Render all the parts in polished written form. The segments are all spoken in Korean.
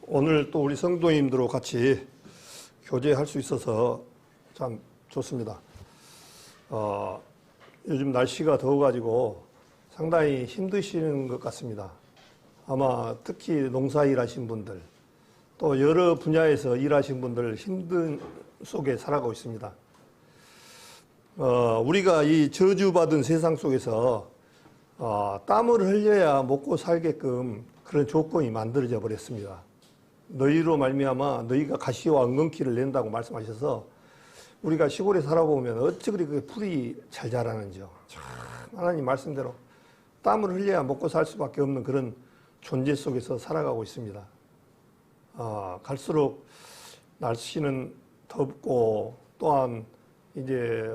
오늘 또 우리 성도님들과 같이 교제할 수 있어서 참 좋습니다. 요즘 날씨가 더워가지고 상당히 힘드시는 것 같습니다. 아마 특히 농사일 하신 분들, 또 여러 분야에서 일하신 분들 힘든 속에 살아가고 있습니다. 우리가 이 저주받은 세상 속에서 땀을 흘려야 먹고 살게끔 그런 조건이 만들어져 버렸습니다. 너희로 말미암아 너희가 가시와 엉겅퀴를 낸다고 말씀하셔서 우리가 시골에 살아보면 어찌 그렇게 풀이 잘 자라는지요. 참 하나님 말씀대로 땀을 흘려야 먹고 살 수밖에 없는 그런 존재 속에서 살아가고 있습니다. 갈수록 날씨는 덥고 또한 이제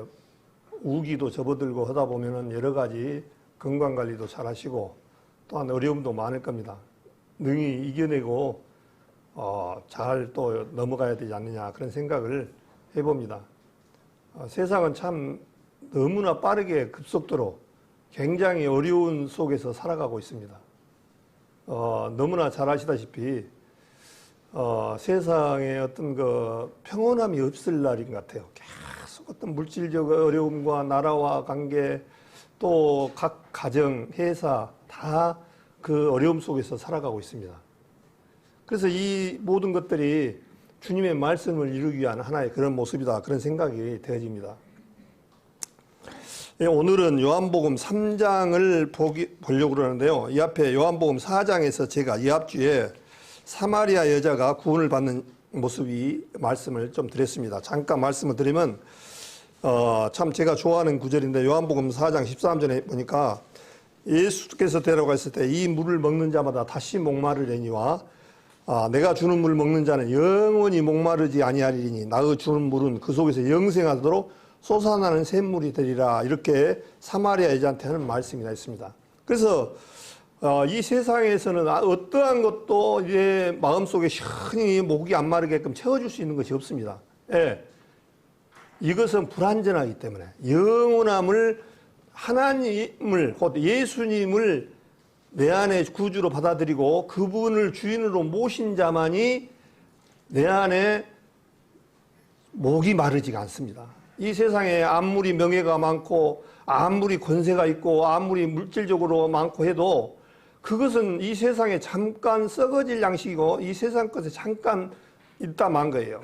우기도 접어들고 하다 보면은 여러 가지 건강 관리도 잘 하시고 또한 어려움도 많을 겁니다. 능히 이겨내고 잘 또 넘어가야 되지 않느냐 그런 생각을 해봅니다. 세상은 참 너무나 빠르게 급속도로 굉장히 어려운 속에서 살아가고 있습니다. 너무나 잘 아시다시피 세상에 어떤 그 평온함이 없을 날인 것 같아요. 계속 어떤 물질적 어려움과 나라와 관계 또 각 가정, 회사 다 그 어려움 속에서 살아가고 있습니다. 그래서 이 모든 것들이 주님의 말씀을 이루기 위한 하나의 그런 모습이다. 그런 생각이 되어집니다. 오늘은 요한복음 3장을 보려고 그러는데요. 이 앞에 요한복음 4장에서 제가 이 앞주에 사마리아 여자가 구원을 받는 모습이 말씀을 좀 드렸습니다. 잠깐 말씀을 드리면 참 제가 좋아하는 구절인데 요한복음 4장 13절에 보니까 예수께서 데려갔을 때 이 물을 먹는 자마다 다시 목마르려니와 내가 주는 물을 먹는 자는 영원히 목마르지 아니하리니 나의 주는 물은 그 속에서 영생하도록 솟아나는 샘물이 되리라. 이렇게 사마리아 여자한테 하는 말씀이 있습니다. 그래서 이 세상에서는 어떠한 것도 이제 마음속에 시원히 목이 안 마르게끔 채워줄 수 있는 것이 없습니다. 예. 이것은 불완전하기 때문에 영원함을 하나님을 곧 예수님을 내 안에 구주로 받아들이고 그분을 주인으로 모신 자만이 내 안에 목이 마르지가 않습니다. 이 세상에 아무리 명예가 많고 아무리 권세가 있고 아무리 물질적으로 많고 해도 그것은 이 세상에 잠깐 썩어질 양식이고 이 세상 것에 잠깐 있다 만 거예요.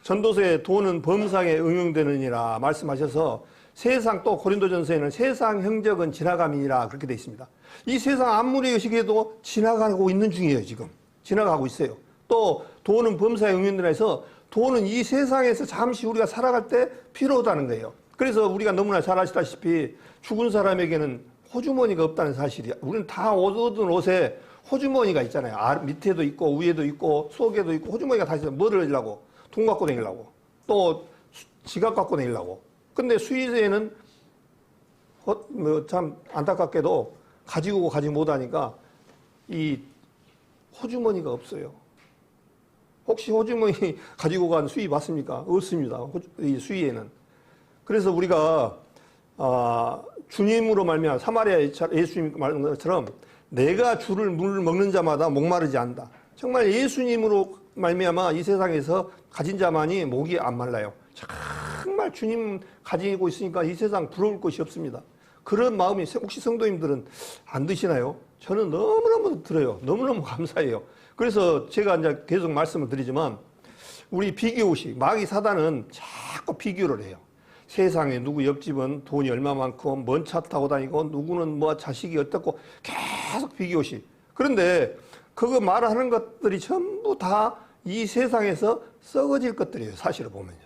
전도서에 돈은 범상에 응용되느니라 말씀하셔서 세상 또 고린도전서에는 세상 행적은 지나감이니라 그렇게 되어 있습니다. 이 세상 아무리 의식해도 지나가고 있는 중이에요. 지금 지나가고 있어요. 또 돈은 범사에 응용되라 해서 돈은 이 세상에서 잠시 우리가 살아갈 때 필요하다는 거예요. 그래서 우리가 너무나 잘 아시다시피 죽은 사람에게는 호주머니가 없다는 사실이야. 우리는 다 얻은 옷에 호주머니가 있잖아요. 밑에도 있고 위에도 있고 속에도 있고 호주머니가 다 있어요. 뭐를 하려고? 돈 갖고 다니려고 또 지갑 갖고 다니려고. 근데 스위스에는 참 안타깝게도 가지고 가지 못하니까 이 호주머니가 없어요. 혹시 호주머니 가지고 간 수위 봤습니까? 없습니다. 이 수위에는. 그래서 우리가 주님으로 말미암아 사마리아 예수님 말한 것처럼 내가 주를 물을 먹는 자마다 목마르지 않는다. 정말 예수님으로 말미암아 이 세상에서 가진 자만이 목이 안 말라요. 정말 주님 가지고 있으니까 이 세상 부러울 것이 없습니다. 그런 마음이 혹시 성도님들은 안 드시나요? 저는 너무너무 들어요. 너무너무 감사해요. 그래서 제가 이제 계속 말씀을 드리지만 우리 비교의식, 마귀 사단은 자꾸 비교를 해요. 세상에 누구 옆집은 돈이 얼마 많고 먼 차 타고 다니고 누구는 뭐 자식이 어떻고 계속 비교의식. 그런데 그거 말하는 것들이 전부 다 이 세상에서 썩어질 것들이에요. 사실을 보면요.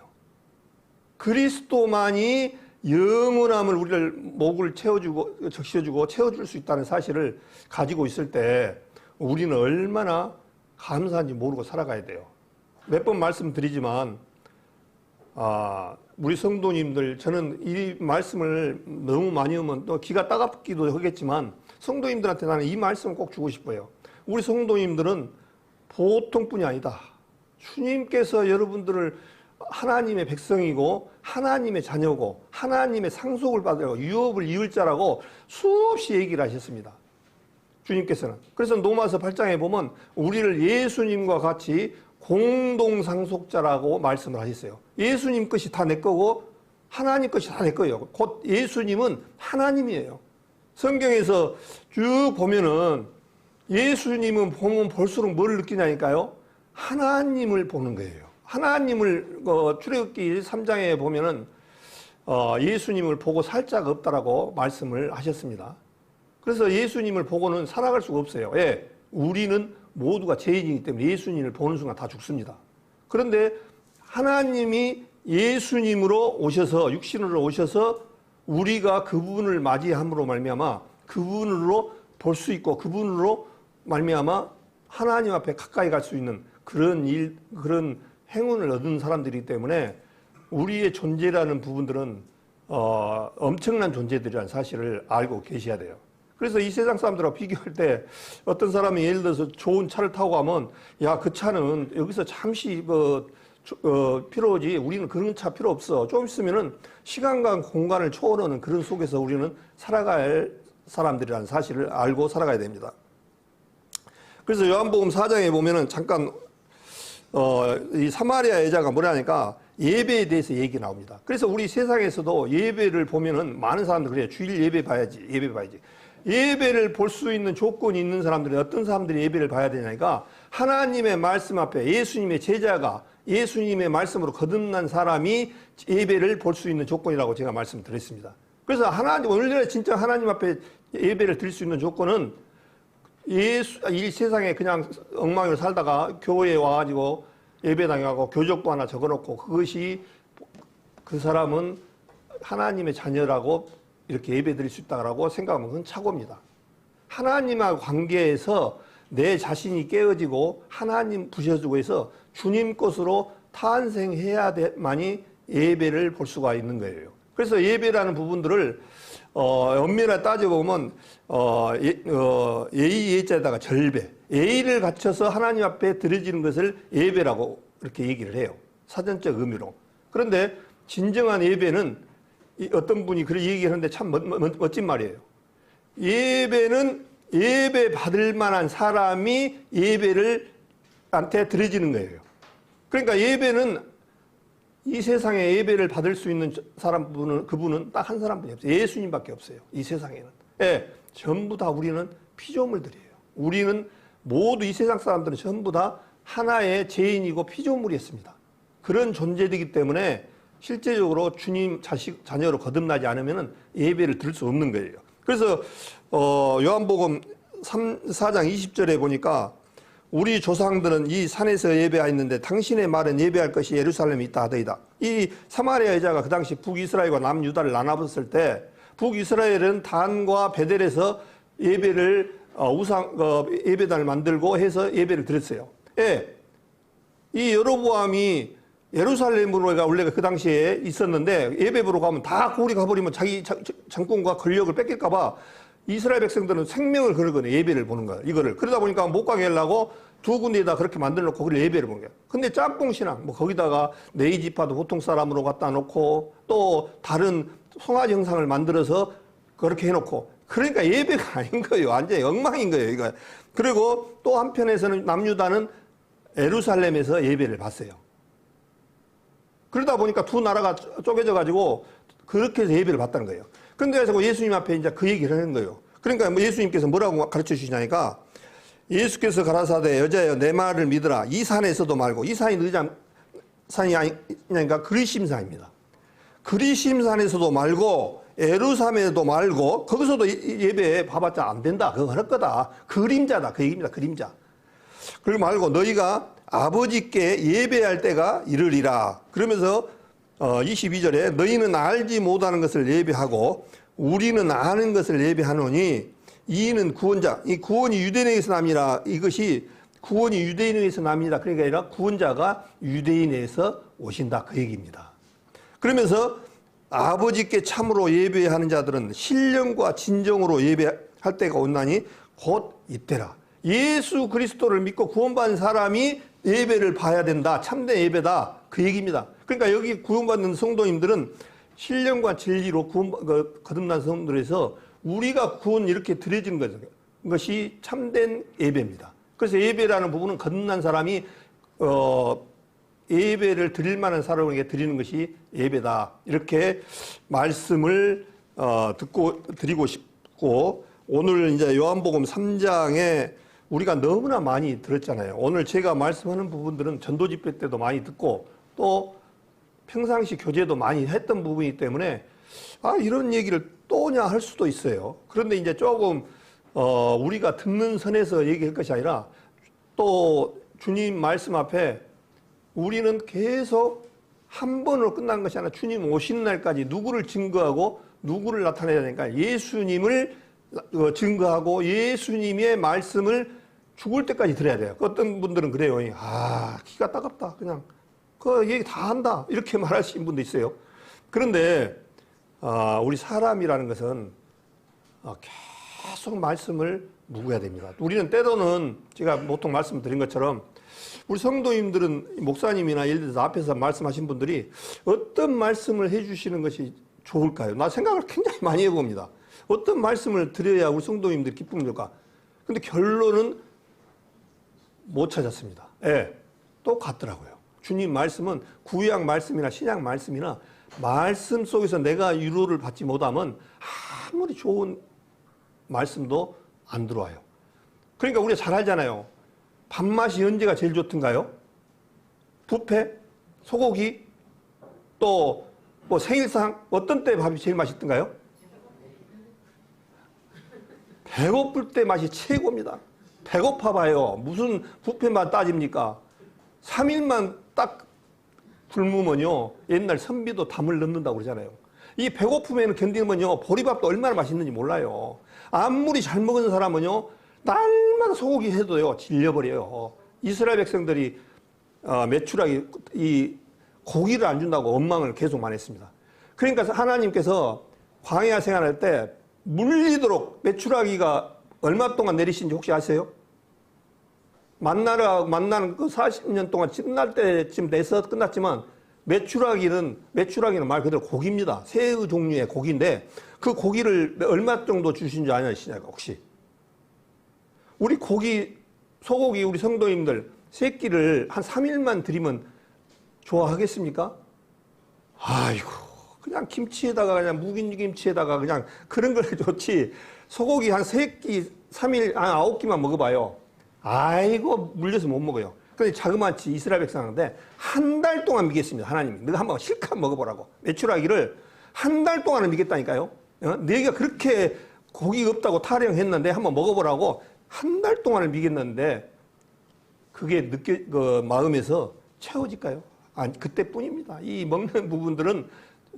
그리스도만이 영원함을 우리를 목을 채워주고 적셔주고 채워줄 수 있다는 사실을 가지고 있을 때 우리는 얼마나 감사한지 모르고 살아가야 돼요. 몇 번 말씀드리지만 우리 성도님들 저는 이 말씀을 너무 많이 하면 또 기가 따갑기도 하겠지만 성도님들한테 나는 이 말씀을 꼭 주고 싶어요. 우리 성도님들은 보통뿐이 아니다. 주님께서 여러분들을 하나님의 백성이고 하나님의 자녀고 하나님의 상속을 받으려고 유업을 이을 자라고 수없이 얘기를 하셨습니다. 주님께서는. 그래서 로마서 8장에 보면 우리를 예수님과 같이 공동상속자라고 말씀을 하셨어요. 예수님 것이 다 내 거고 하나님 것이 다 내 거예요. 곧 예수님은 하나님이에요. 성경에서 쭉 보면은 예수님은 보면 볼수록 뭘 느끼냐니까요. 하나님을 보는 거예요. 하나님을 출애굽기 3장에 보면은 예수님을 보고 살 자가 없다라고 말씀을 하셨습니다. 그래서 예수님을 보고는 살아갈 수가 없어요. 예, 우리는 모두가 죄인이기 때문에 예수님을 보는 순간 다 죽습니다. 그런데 하나님이 예수님으로 오셔서 육신으로 오셔서 우리가 그분을 맞이함으로 말미암아 그분으로 볼 수 있고 그분으로 말미암아 하나님 앞에 가까이 갈 수 있는 그런 행운을 얻은 사람들이기 때문에 우리의 존재라는 부분들은 엄청난 존재들이라는 사실을 알고 계셔야 돼요. 그래서 이 세상 사람들하고 비교할 때 어떤 사람이 예를 들어서 좋은 차를 타고 가면 야, 그 차는 여기서 잠시 필요하지 우리는 그런 차 필요 없어. 좀 있으면은 시간과 공간을 초월하는 그런 속에서 우리는 살아갈 사람들이라는 사실을 알고 살아가야 됩니다. 그래서 요한복음 4장에 보면은 잠깐 이 사마리아 여자가 뭐라니까 예배에 대해서 얘기 나옵니다. 그래서 우리 세상에서도 예배를 보면은 많은 사람들 그래요. 주일 예배 봐야지. 예배를 볼 수 있는 조건이 있는 사람들이 어떤 사람들이 예배를 봐야 되냐니까 하나님의 말씀 앞에 예수님의 제자가 예수님의 말씀으로 거듭난 사람이 예배를 볼 수 있는 조건이라고 제가 말씀드렸습니다. 그래서 원래 진짜 하나님 앞에 예배를 드릴 수 있는 조건은 이 세상에 그냥 엉망으로 살다가 교회에 와가지고 예배당하고 교적부 하나 적어놓고 그것이 그 사람은 하나님의 자녀라고 이렇게 예배 드릴 수 있다고 생각하면 그건 착오입니다. 하나님과 관계에서 내 자신이 깨어지고 하나님 부셔주고 해서 주님 것으로 탄생해야만이 예배를 볼 수가 있는 거예요. 그래서 예배라는 부분들을 엄밀하게 따져보면 예의 예자에다가 절배, 예의를 갖춰서 하나님 앞에 드려지는 것을 예배라고 이렇게 얘기를 해요. 사전적 의미로. 그런데 진정한 예배는 어떤 분이 그렇게 얘기하는데 참 멋진 말이에요. 예배는 예배 받을 만한 사람이 예배를 한테 드려지는 거예요. 그러니까 예배는 이 세상에 예배를 받을 수 있는 그분은 딱 한 사람뿐이 없어요. 예수님밖에 없어요. 이 세상에는. 예, 전부 다 우리는 피조물들이에요. 우리는 모두 이 세상 사람들은 전부 다 하나의 죄인이고 피조물이었습니다. 그런 존재이기 때문에 실제적으로 주님 자녀로 거듭나지 않으면 예배를 드릴 수 없는 거예요. 그래서 요한복음 4장 20절에 보니까 우리 조상들은 이 산에서 예배하였는데 당신의 말은 예배할 것이 예루살렘에 있다 하더이다. 이 사마리아 여자가 그 당시 북이스라엘과 남유다를 나눠봤을 때 북이스라엘은 단과 베델에서 예배를 예배단을 만들고 해서 예배를 드렸어요. 예, 이 여로보암이 예루살렘으로가 원래 그 당시에 있었는데 예배보러 가면 다 거기 가버리면 자기 정권과 권력을 뺏길까봐 이스라엘 백성들은 생명을 걸거든요. 예배를 보는 거예요. 이거를. 그러다 보니까 못 가게 하려고 두 군데에다 그렇게 만들어 놓고 거기를 예배를 보는 거예요. 근데 짬뽕신앙, 거기다가 네이지파도 보통 사람으로 갖다 놓고 또 다른 송아지 형상을 만들어서 그렇게 해놓고 그러니까 예배가 아닌 거예요. 완전히 엉망인 거예요. 이거. 그리고 또 한편에서는 남유다는 예루살렘에서 예배를 봤어요. 그러다 보니까 두 나라가 쪼개져 가지고 그렇게 해서 예배를 받다는 거예요. 근데 예수님 앞에 이제 그 얘기를 하는 거예요. 그러니까 예수님께서 뭐라고 가르쳐 주시냐니까 예수께서 가라사대 여자여 내 말을 믿으라. 이 산에서도 말고 이 산이 어디 산이 아니니까 그리심산입니다. 그리심산에서도 말고 예루살렘에도 말고 거기서도 예배 봐봤자 안 된다. 그거 어렵 거다. 그림자다. 그 얘기입니다. 그림자. 그리고 말고 너희가 아버지께 예배할 때가 이르리라. 그러면서 22절에 너희는 알지 못하는 것을 예배하고 우리는 아는 것을 예배하노니 이는 구원자. 이 구원이 유대인에게서 남이라. 이것이 구원이 유대인에게서 남이라. 그러니까 아니라 구원자가 유대인에서 오신다. 그 얘기입니다. 그러면서 아버지께 참으로 예배하는 자들은 신령과 진정으로 예배할 때가 온나니 곧 이때라. 예수 그리스도를 믿고 구원받은 사람이 예배를 봐야 된다. 참된 예배다. 그 얘기입니다. 그러니까 여기 구원받는 성도님들은 신령과 진리로 거듭난 성도에서 우리가 구원 이렇게 드려지는 거죠. 것이 참된 예배입니다. 그래서 예배라는 부분은 거듭난 사람이 예배를 드릴 만한 사람에게 드리는 것이 예배다. 이렇게 말씀을 드리고 싶고, 오늘 이제 요한복음 3장에 우리가 너무나 많이 들었잖아요. 오늘 제가 말씀하는 부분들은 전도 집회 때도 많이 듣고 또 평상시 교제도 많이 했던 부분이기 때문에 이런 얘기를 또냐 할 수도 있어요. 그런데 이제 조금 우리가 듣는 선에서 얘기할 것이 아니라 또 주님 말씀 앞에 우리는 계속 한 번으로 끝나는 것이 아니라 주님 오신 날까지 누구를 증거하고 누구를 나타내야 되니까 예수님을 증거하고 예수님의 말씀을 죽을 때까지 들어야 돼요. 어떤 분들은 그래요. 기가 따갑다. 그냥 그 얘기 다 한다. 이렇게 말하시는 분도 있어요. 그런데 우리 사람이라는 것은 계속 말씀을 묵어야 됩니다. 우리는 때로는 제가 보통 말씀드린 것처럼 우리 성도님들은 목사님이나 예를 들어서 앞에서 말씀하신 분들이 어떤 말씀을 해주시는 것이 좋을까요? 나 생각을 굉장히 많이 해봅니다. 어떤 말씀을 드려야 우리 성도님들이 기쁨을 줄까? 근데 결론은 못 찾았습니다. 똑같더라고요. 주님 말씀은 구약 말씀이나 신약 말씀이나 말씀 속에서 내가 위로를 받지 못하면 아무리 좋은 말씀도 안 들어와요. 그러니까 우리가 잘 알잖아요. 밥맛이 언제가 제일 좋던가요? 뷔페? 소고기? 또 뭐 생일상? 어떤 때 밥이 제일 맛있던가요? 배고플 때 맛이 최고입니다. 배고파봐요. 무슨 뷔페만 따집니까? 3일만 딱 굶으면요, 옛날 선비도 담을 넣는다고 그러잖아요. 이 배고픔에는 견디면요, 보리밥도 얼마나 맛있는지 몰라요. 아무리 잘 먹은 사람은요, 날마다 소고기 해도요, 질려버려요. 이스라엘 백성들이 메추라기 이 고기를 안 준다고 원망을 계속 많이 했습니다. 그러니까 하나님께서 광야 생활할 때 물리도록 메추라기가 얼마 동안 내리신지 혹시 아세요? 만나는 그 40년 동안 끝날 때쯤 돼서 끝났지만 메추라기는 말 그대로 고기입니다. 새의 종류의 고기인데 그 고기를 얼마 정도 주신 줄 아시냐고 혹시? 우리 소고기 우리 성도님들 새끼를 한 3일만 드리면 좋아하겠습니까? 아이고, 그냥 김치에다가 그냥 묵은 김치에다가 그냥 그런 걸 좋지. 소고기 한 3끼, 3일, 한 9끼만 먹어봐요. 아이고, 물려서 못 먹어요. 근데 자그마치 이스라엘 백성한테 한 달 동안 미겠습니다. 하나님이. 너가 한번 실컷 먹어보라고. 메추라기를 한 달 동안은 미겠다니까요. 네가 그렇게 고기 없다고 타령했는데 한번 먹어보라고 한 달 동안을 미겠는데 그게 마음에서 채워질까요? 아니, 그때뿐입니다. 이 먹는 부분들은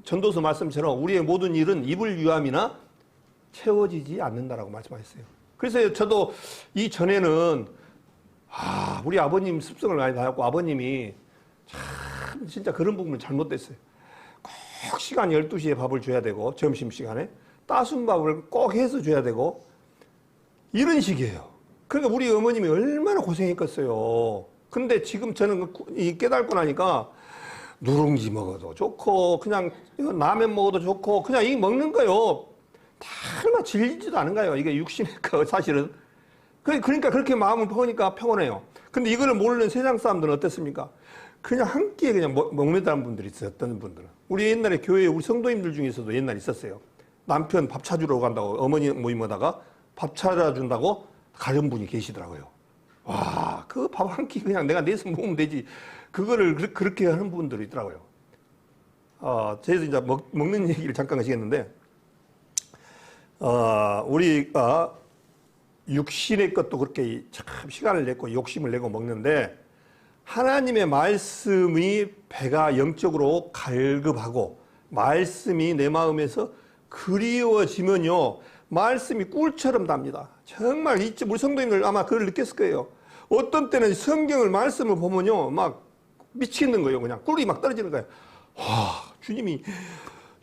전도서 말씀처럼 우리의 모든 일은 입을 유함이나 채워지지 않는다라고 말씀하셨어요. 그래서 저도 이전에는 우리 아버님 습성을 많이 받았고 아버님이 참 진짜 그런 부분은 잘못됐어요. 꼭 시간 12시에 밥을 줘야 되고 점심시간에 따순 밥을 꼭 해서 줘야 되고 이런 식이에요. 그러니까 우리 어머님이 얼마나 고생했겠어요. 근데 지금 저는 깨닫고 나니까 누룽지 먹어도 좋고 그냥 라면 먹어도 좋고 그냥 이 먹는 거요. 얼마 질리지도 않은 거예요. 이게 육신이니까 사실은. 그러니까 그렇게 마음을 먹으니까 평온해요. 근데 이거를 모르는 세상 사람들은 어땠습니까? 그냥 한 끼에 그냥 먹는다는 분들이 있어요. 어떤 분들은. 우리 옛날에 교회에 우리 성도님들 중에서도 옛날에 있었어요. 남편 밥 찾으러 간다고 어머니 모임하다가 밥 찾아준다고 가는 분이 계시더라고요. 와, 그 밥 한 끼 그냥 내가 내서 먹으면 되지. 그거를 그렇게 하는 분들이 있더라고요. 저희도 이제 먹는 얘기를 잠깐 하시겠는데, 우리가 육신의 것도 그렇게 참 시간을 내고 욕심을 내고 먹는데, 하나님의 말씀이 배가 영적으로 갈급하고, 말씀이 내 마음에서 그리워지면요, 말씀이 꿀처럼 답니다. 정말 우리 성도님들 아마 그걸 느꼈을 거예요. 어떤 때는 성경을 말씀을 보면요, 막 미치는 거예요. 그냥 꿀이 막 떨어지는 거예요. 와, 주님이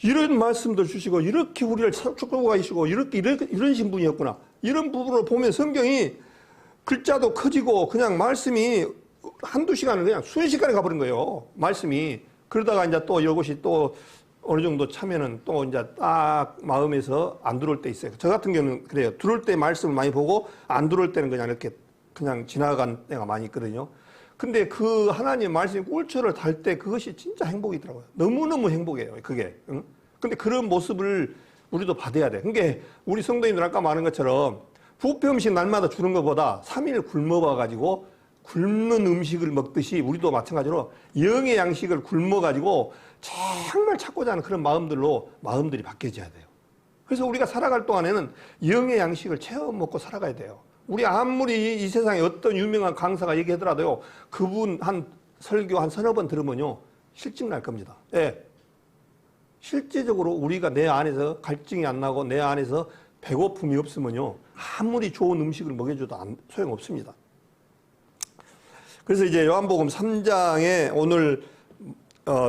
이런 말씀들 주시고 이렇게 우리를 축복하고 가시고 이런 신분이었구나. 이런 부분을 보면 성경이 글자도 커지고 그냥 말씀이 한두 시간을 그냥 순식간에 가버린 거예요. 말씀이. 그러다가 이제 또 이것이 또 어느 정도 차면은 또 이제 딱 마음에서 안 들어올 때 있어요. 저 같은 경우는 그래요. 들어올 때 말씀을 많이 보고 안 들어올 때는 그냥 이렇게 그냥 지나간 때가 많이 있거든요. 근데 그 하나님 말씀이 꿀처를 달 때 그것이 진짜 행복이더라고요. 너무너무 행복해요. 그게. 응? 근데 그런 모습을 우리도 받아야 돼. 그러니까 우리 성도님들 아까 말한 것처럼 부페 음식 날마다 주는 것보다 3일 굶어봐가지고 굶는 음식을 먹듯이 우리도 마찬가지로 영의 양식을 굶어가지고 정말 찾고자 하는 그런 마음들로 마음들이 바뀌어져야 돼요. 그래서 우리가 살아갈 동안에는 영의 양식을 체험 먹고 살아가야 돼요. 우리 아무리 이 세상에 어떤 유명한 강사가 얘기하더라도요, 그분 한 설교 한 서너 번 들으면요, 실증 날 겁니다. 예. 실제적으로 우리가 내 안에서 갈증이 안 나고 내 안에서 배고픔이 없으면요, 아무리 좋은 음식을 먹여줘도 소용없습니다. 그래서 이제 요한복음 3장의 오늘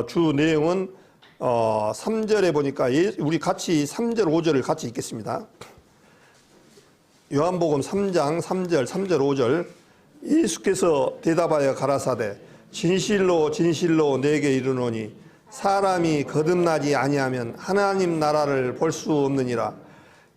주 내용은 3절에 보니까 우리 같이 3절 5절을 같이 읽겠습니다. 요한복음 3장 3절 5절 예수께서 대답하여 가라사대 진실로 진실로 내게 이르노니 사람이 거듭나지 아니하면 하나님 나라를 볼 수 없느니라.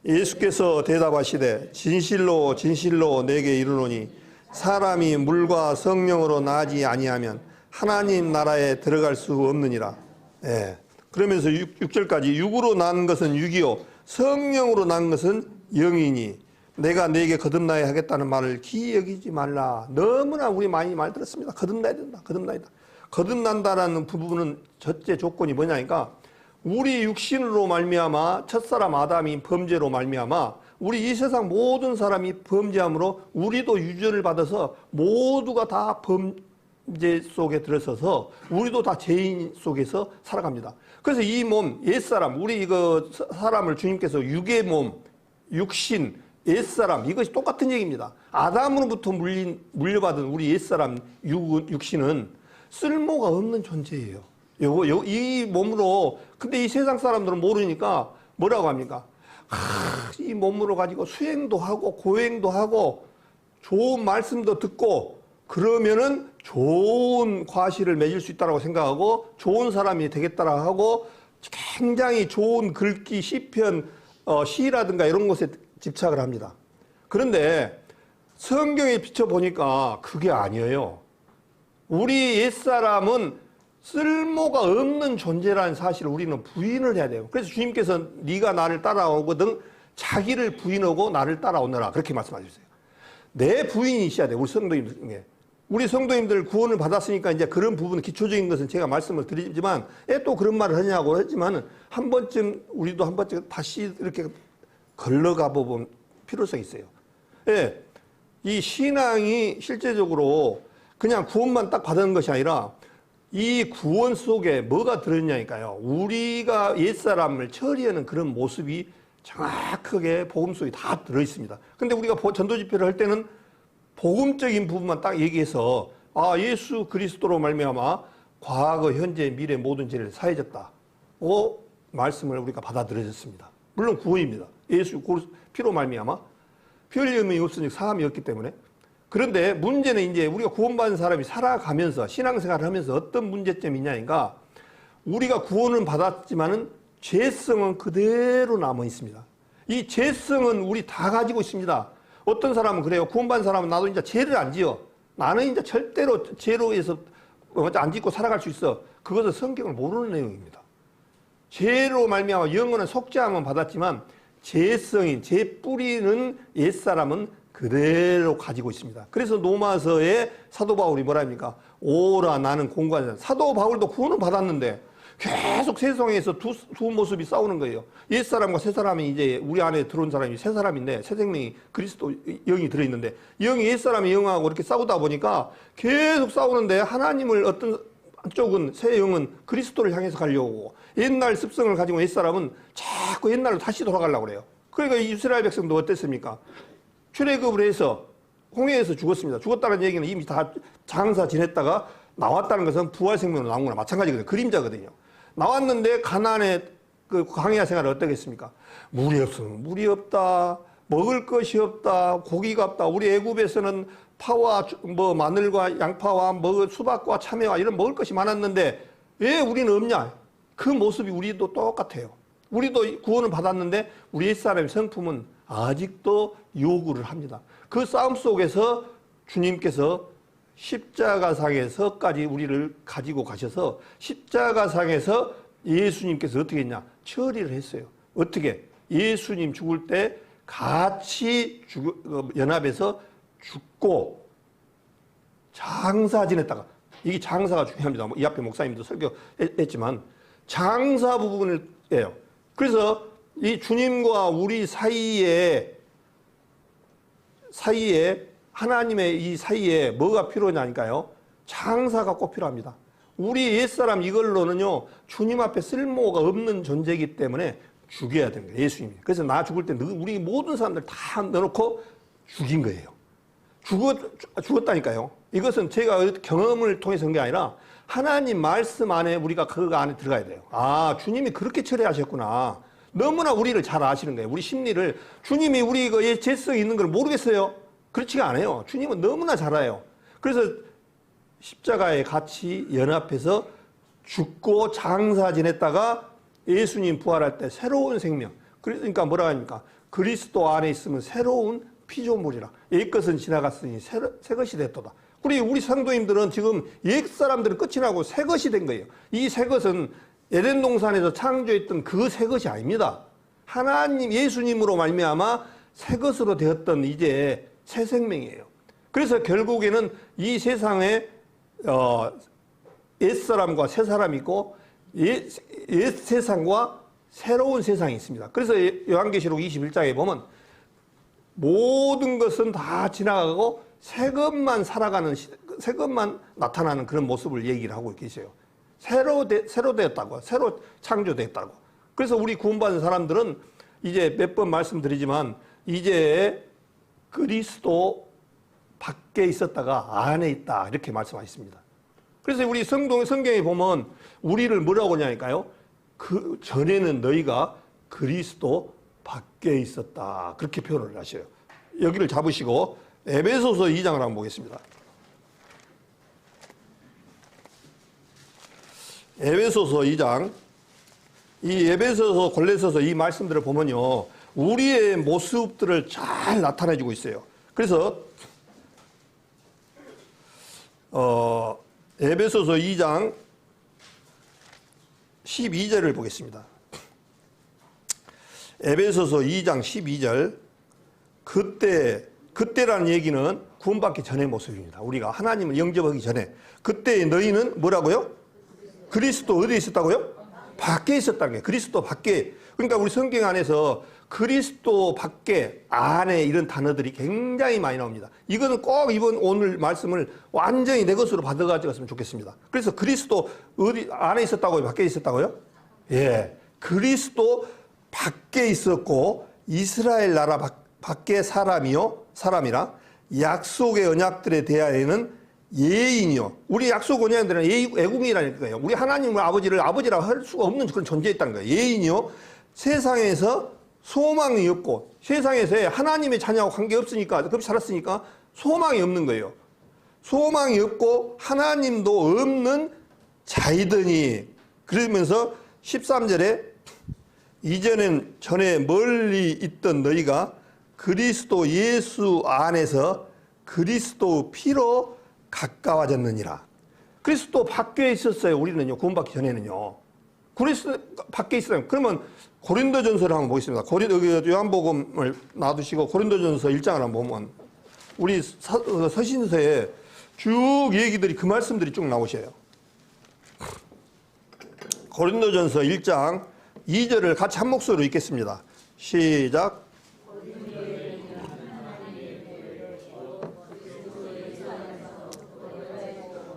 예수께서 대답하시되 진실로 진실로 내게 이르노니 사람이 물과 성령으로 나지 아니하면 하나님 나라에 들어갈 수 없느니라. 예. 그러면서 6절까지 육으로 난 것은 육이요 성령으로 난 것은 영이니 내가 네게 거듭나야 하겠다는 말을 기이 여기지 말라. 너무나 우리 많이 말 들었습니다. 거듭나야 된다. 거듭나야 된다. 거듭난다라는 부분은 첫째 조건이 뭐냐니까 우리 육신으로 말미암아 첫사람 아담이 범죄로 말미암아 우리 이 세상 모든 사람이 범죄함으로 우리도 유전을 받아서 모두가 다 범죄 속에 들어서서 우리도 다 죄인 속에서 살아갑니다. 그래서 이 몸, 옛사람, 우리 이거 사람을 주님께서 육의 몸, 육신, 옛사람 이것이 똑같은 얘기입니다. 아담으로부터 물려받은 우리 옛사람 육신은 쓸모가 없는 존재예요. 이 몸으로 근데 이 세상 사람들은 모르니까 뭐라고 합니까? 이 몸으로 가지고 수행도 하고 고행도 하고 좋은 말씀도 듣고 그러면은 좋은 과실을 맺을 수 있다고 생각하고 좋은 사람이 되겠다라고 하고 굉장히 좋은 글귀, 시편, 시라든가 이런 것에 집착을 합니다. 그런데 성경에 비춰보니까 그게 아니에요. 우리 옛사람은 쓸모가 없는 존재라는 사실을 우리는 부인을 해야 돼요. 그래서 주님께서 네가 나를 따라오거든 자기를 부인하고 나를 따라오너라 그렇게 말씀하셨어요. 내 부인이 있어야 돼요. 우리 성도님들 중에. 우리 성도님들 구원을 받았으니까 이제 그런 부분 기초적인 것은 제가 말씀을 드리지만 또 그런 말을 하냐고 했지만 한 번쯤 우리도 한 번쯤 다시 이렇게 걸러가 보면 필요성이 있어요. 예, 이 신앙이 실제적으로 그냥 구원만 딱 받은 것이 아니라 이 구원 속에 뭐가 들어있냐니까요. 우리가 옛사람을 처리하는 그런 모습이 정확하게 복음 속에 다 들어있습니다. 근데 우리가 전도 집회를 할 때는 복음적인 부분만 딱 얘기해서 예수 그리스도로 말미암아 과거, 현재, 미래 모든 죄를 사해졌다고 말씀을 우리가 받아들여졌습니다. 물론 구원입니다. 예수 피로 말미암아 피 흘림이 없으니 사함이 없기 때문에. 그런데 문제는 이제 우리가 구원받은 사람이 살아가면서 신앙생활을 하면서 어떤 문제점이 있냐니까 우리가 구원은 받았지만은 죄성은 그대로 남아 있습니다. 이 죄성은 우리 다 가지고 있습니다. 어떤 사람은 그래요. 구원받은 사람은 나도 이제 죄를 안 지어. 나는 이제 절대로 죄로 해서 안 짓고 살아갈 수 있어. 그것은 성경을 모르는 내용입니다. 죄로 말미암아 영원한 속죄함은 받았지만 죄성인 죄 뿌리는 옛사람은 그대로 가지고 있습니다. 그래서 로마서에 사도 바울이 뭐라 합니까? 오라 나는 공고하자. 사도 바울도 구원을 받았는데 계속 세상에서 두 모습이 싸우는 거예요. 옛사람과 새사람이 이제 우리 안에 들어온 사람이 새 사람인데 새 생명이 그리스도 영이 들어있는데 영이 옛사람이 영하고 이렇게 싸우다 보니까 계속 싸우는데 하나님을 어떤 쪽은 새 영은 그리스도를 향해서 가려고 옛날 습성을 가지고 옛사람은 자꾸 옛날로 다시 돌아가려고 그래요. 그러니까 이스라엘 백성도 어땠습니까? 출애굽을 해서 홍해에서 죽었습니다. 죽었다는 얘기는 이미 다 장사 지냈다가 나왔다는 것은 부활 생명으로 나온 거나 마찬가지거든요. 그림자거든요. 나왔는데 가나안의 그 광야 생활을 어떻게 했습니까? 물이 없으면 물이 없다. 먹을 것이 없다. 고기가 없다. 우리 애굽에서는 파와 마늘과 양파와 수박과 참외와 이런 먹을 것이 많았는데 왜 우리는 없냐? 그 모습이 우리도 똑같아요. 우리도 구원을 받았는데 우리 옛사람의 성품은 아직도 요구를 합니다. 그 싸움 속에서 주님께서 십자가상에서까지 우리를 가지고 가셔서 십자가상에서 예수님께서 어떻게 했냐? 처리를 했어요. 어떻게? 예수님 죽을 때 같이 연합해서 죽고 장사 지냈다가, 이게 장사가 중요합니다. 이 앞에 목사님도 설교했지만 장사 부분이에요. 그래서 이 주님과 우리 사이에 하나님의 이 사이에 뭐가 필요하냐니까요. 장사가 꼭 필요합니다. 우리 옛사람 이걸로는요, 주님 앞에 쓸모가 없는 존재이기 때문에 죽여야 되는 거예요, 예수님이. 그래서 나 죽을 때 우리 모든 사람들 다 넣어놓고 죽인 거예요. 죽었다니까요. 이것은 제가 경험을 통해서 한 게 아니라 하나님 말씀 안에 우리가 그 안에 들어가야 돼요. 아, 주님이 그렇게 처리하셨구나. 너무나 우리를 잘 아시는 거예요. 우리 심리를. 주님이 우리 그 죄성이 있는 걸 모르겠어요? 그렇지가 않아요. 주님은 너무나 잘 알아요. 그래서 십자가에 같이 연합해서 죽고 장사 지냈다가 예수님 부활할 때 새로운 생명. 그러니까 뭐라 하니까 그리스도 안에 있으면 새로운 피조물이라. 옛것은 지나갔으니 새 것이 됐도다. 우리 성도님들은 지금 옛 사람들은 끝이 나고 새 것이 된 거예요. 이 새 것은 에덴 동산에서 창조했던 그 새 것이 아닙니다. 하나님 예수님으로 말미암아 새 것으로 되었던 이제 새 생명이에요. 그래서 결국에는 이 세상에 옛 사람과 새 사람이 있고 옛 세상과 새로운 세상이 있습니다. 그래서 요한계시록 21장에 보면 모든 것은 다 지나가고 새 것만 살아가는, 새 것만 나타나는 그런 모습을 얘기를 하고 계세요. 새로 되었다고, 새로 창조됐다고. 그래서 우리 구원받은 사람들은 이제 몇 번 말씀드리지만 이제 그리스도 밖에 있었다가 안에 있다, 이렇게 말씀하셨습니다. 그래서 우리 성경에 보면 우리를 뭐라고 하냐니까요. 그 전에는 너희가 그리스도 밖에 있었다, 그렇게 표현을 하셔요. 여기를 잡으시고 에베소서 2장을 한번 보겠습니다. 에베소서 2장. 이 에베소서, 골로새서 이 말씀들을 보면요, 우리의 모습들을 잘 나타내주고 있어요. 그래서 에베소서 2장 12절을 보겠습니다. 에베소서 2장 12절. 그때라는 얘기는 구원받기 전의 모습입니다. 우리가 하나님을 영접하기 전에. 그때 너희는 뭐라고요? 그리스도 어디에 있었다고요? 밖에 있었다는 거예요. 그리스도 밖에. 그러니까 우리 성경 안에서 그리스도 밖에, 안에 이런 단어들이 굉장히 많이 나옵니다. 이거는 꼭 오늘 말씀을 완전히 내 것으로 받아가지고 좋겠습니다. 그래서 그리스도 어디 안에 있었다고요? 밖에 있었다고요? 예. 그리스도 밖에 있었고 이스라엘 나라 밖에 사람이라 약속의 언약들에 대하여는 예인이요. 우리 약속 언약들은 애국이라니까요. 우리 하나님을 아버지라고 할 수가 없는 그런 존재였다는 거예요. 예인이요. 세상에서 소망이 없고, 세상에서 하나님의 자녀하고 관계없으니까, 그렇게 살았으니까 소망이 없는 거예요. 소망이 없고 하나님도 없는 자이더니, 그러면서 13절에 이전엔 전에 멀리 있던 너희가 그리스도 예수 안에서 그리스도 피로 가까워졌느니라. 그리스도 밖에 있었어요. 우리는요, 구원받기 전에는요. 그리스도 밖에 있어요. 그러면 고린도전서를 한번 보겠습니다. 요한복음을 놔두시고 고린도전서 1장을 한번 보면 우리 서신서에 쭉 얘기들이, 그 말씀들이 쭉 나오셔요. 고린도전서 1장 2절을 같이 한 목소리로 읽겠습니다. 시작.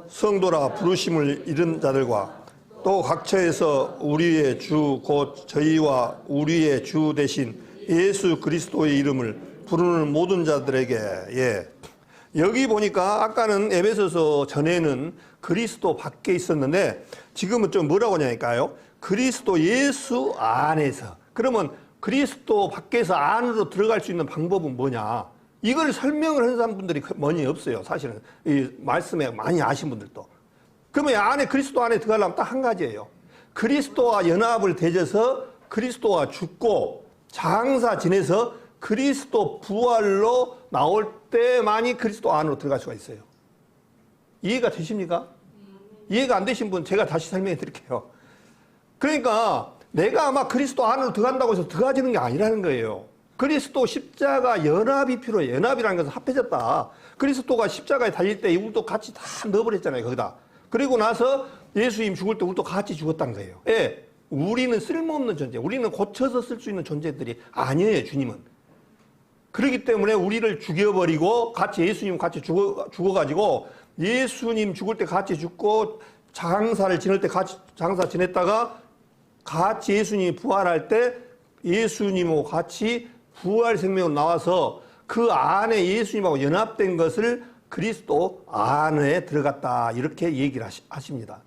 성도라 부르심을 잃은 자들과 또 각처에서 우리의 주 곧 저희와 우리의 주 대신 예수 그리스도의 이름을 부르는 모든 자들에게. 예. 여기 보니까 아까는 에베소서 전에는 그리스도 밖에 있었는데 지금은 좀 뭐라고 하냐니까요. 그리스도 예수 안에서. 그러면 그리스도 밖에서 안으로 들어갈 수 있는 방법은 뭐냐? 이걸 설명을 하는 사람분들이 많이 없어요. 사실은 이 말씀에 많이 아신 분들도. 그러면 안에, 그리스도 안에 들어가려면 딱 한 가지예요. 그리스도와 연합을 되져서 그리스도와 죽고 장사 지내서 그리스도 부활로 나올 때만이 그리스도 안으로 들어갈 수가 있어요. 이해가 되십니까? 이해가 안 되신 분 제가 다시 설명해 드릴게요. 그러니까 내가 아마 그리스도 안으로 들어간다고 해서 들어가지는 게 아니라는 거예요. 그리스도 십자가 연합이 필요해요. 연합이라는 것은 합해졌다. 그리스도가 십자가에 달릴 때 우리도 같이 다 넣어버렸잖아요. 거기다. 그리고 나서 예수님 죽을 때 우리도 같이 죽었다는 거예요. 예, 우리는 쓸모없는 존재, 우리는 고쳐서 쓸 수 있는 존재들이 아니에요. 주님은. 그렇기 때문에 우리를 죽여버리고 같이 예수님 같이 죽어가지고 예수님 죽을 때 같이 죽고 장사를 지낼 때 같이 장사 지냈다가 같이 예수님이 부활할 때 예수님하고 같이 부활 생명으로 나와서 그 안에 예수님하고 연합된 것을 그리스도 안에 들어갔다 이렇게 얘기를 하십니다.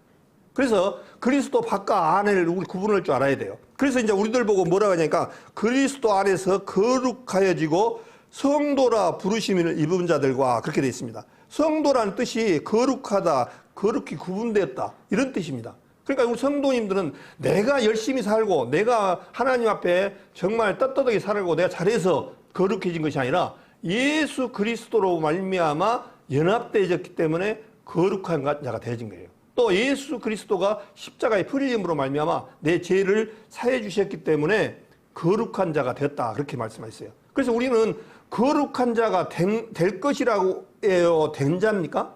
그래서 그리스도 밖과 안을 우리 구분할 줄 알아야 돼요. 그래서 이제 우리들 보고 뭐라고 하냐니까 그리스도 안에서 거룩하여지고 성도라 부르심을 입은 자들과 그렇게 되어 있습니다. 성도라는 뜻이 거룩하다, 거룩히 구분되었다 이런 뜻입니다. 그러니까 우리 성도님들은 내가 열심히 살고 내가 하나님 앞에 정말 떳떳하게 살고 내가 잘해서 거룩해진 것이 아니라 예수 그리스도로 말미암아 연합되어졌기 때문에 거룩한 자가 되어진 거예요. 또 예수 그리스도가 십자가의 풀림으로 말미암아 내 죄를 사해 주셨기 때문에 거룩한 자가 되었다 그렇게 말씀하셨어요. 그래서 우리는 거룩한 자가 될 것이라고 해요. 된 자입니까?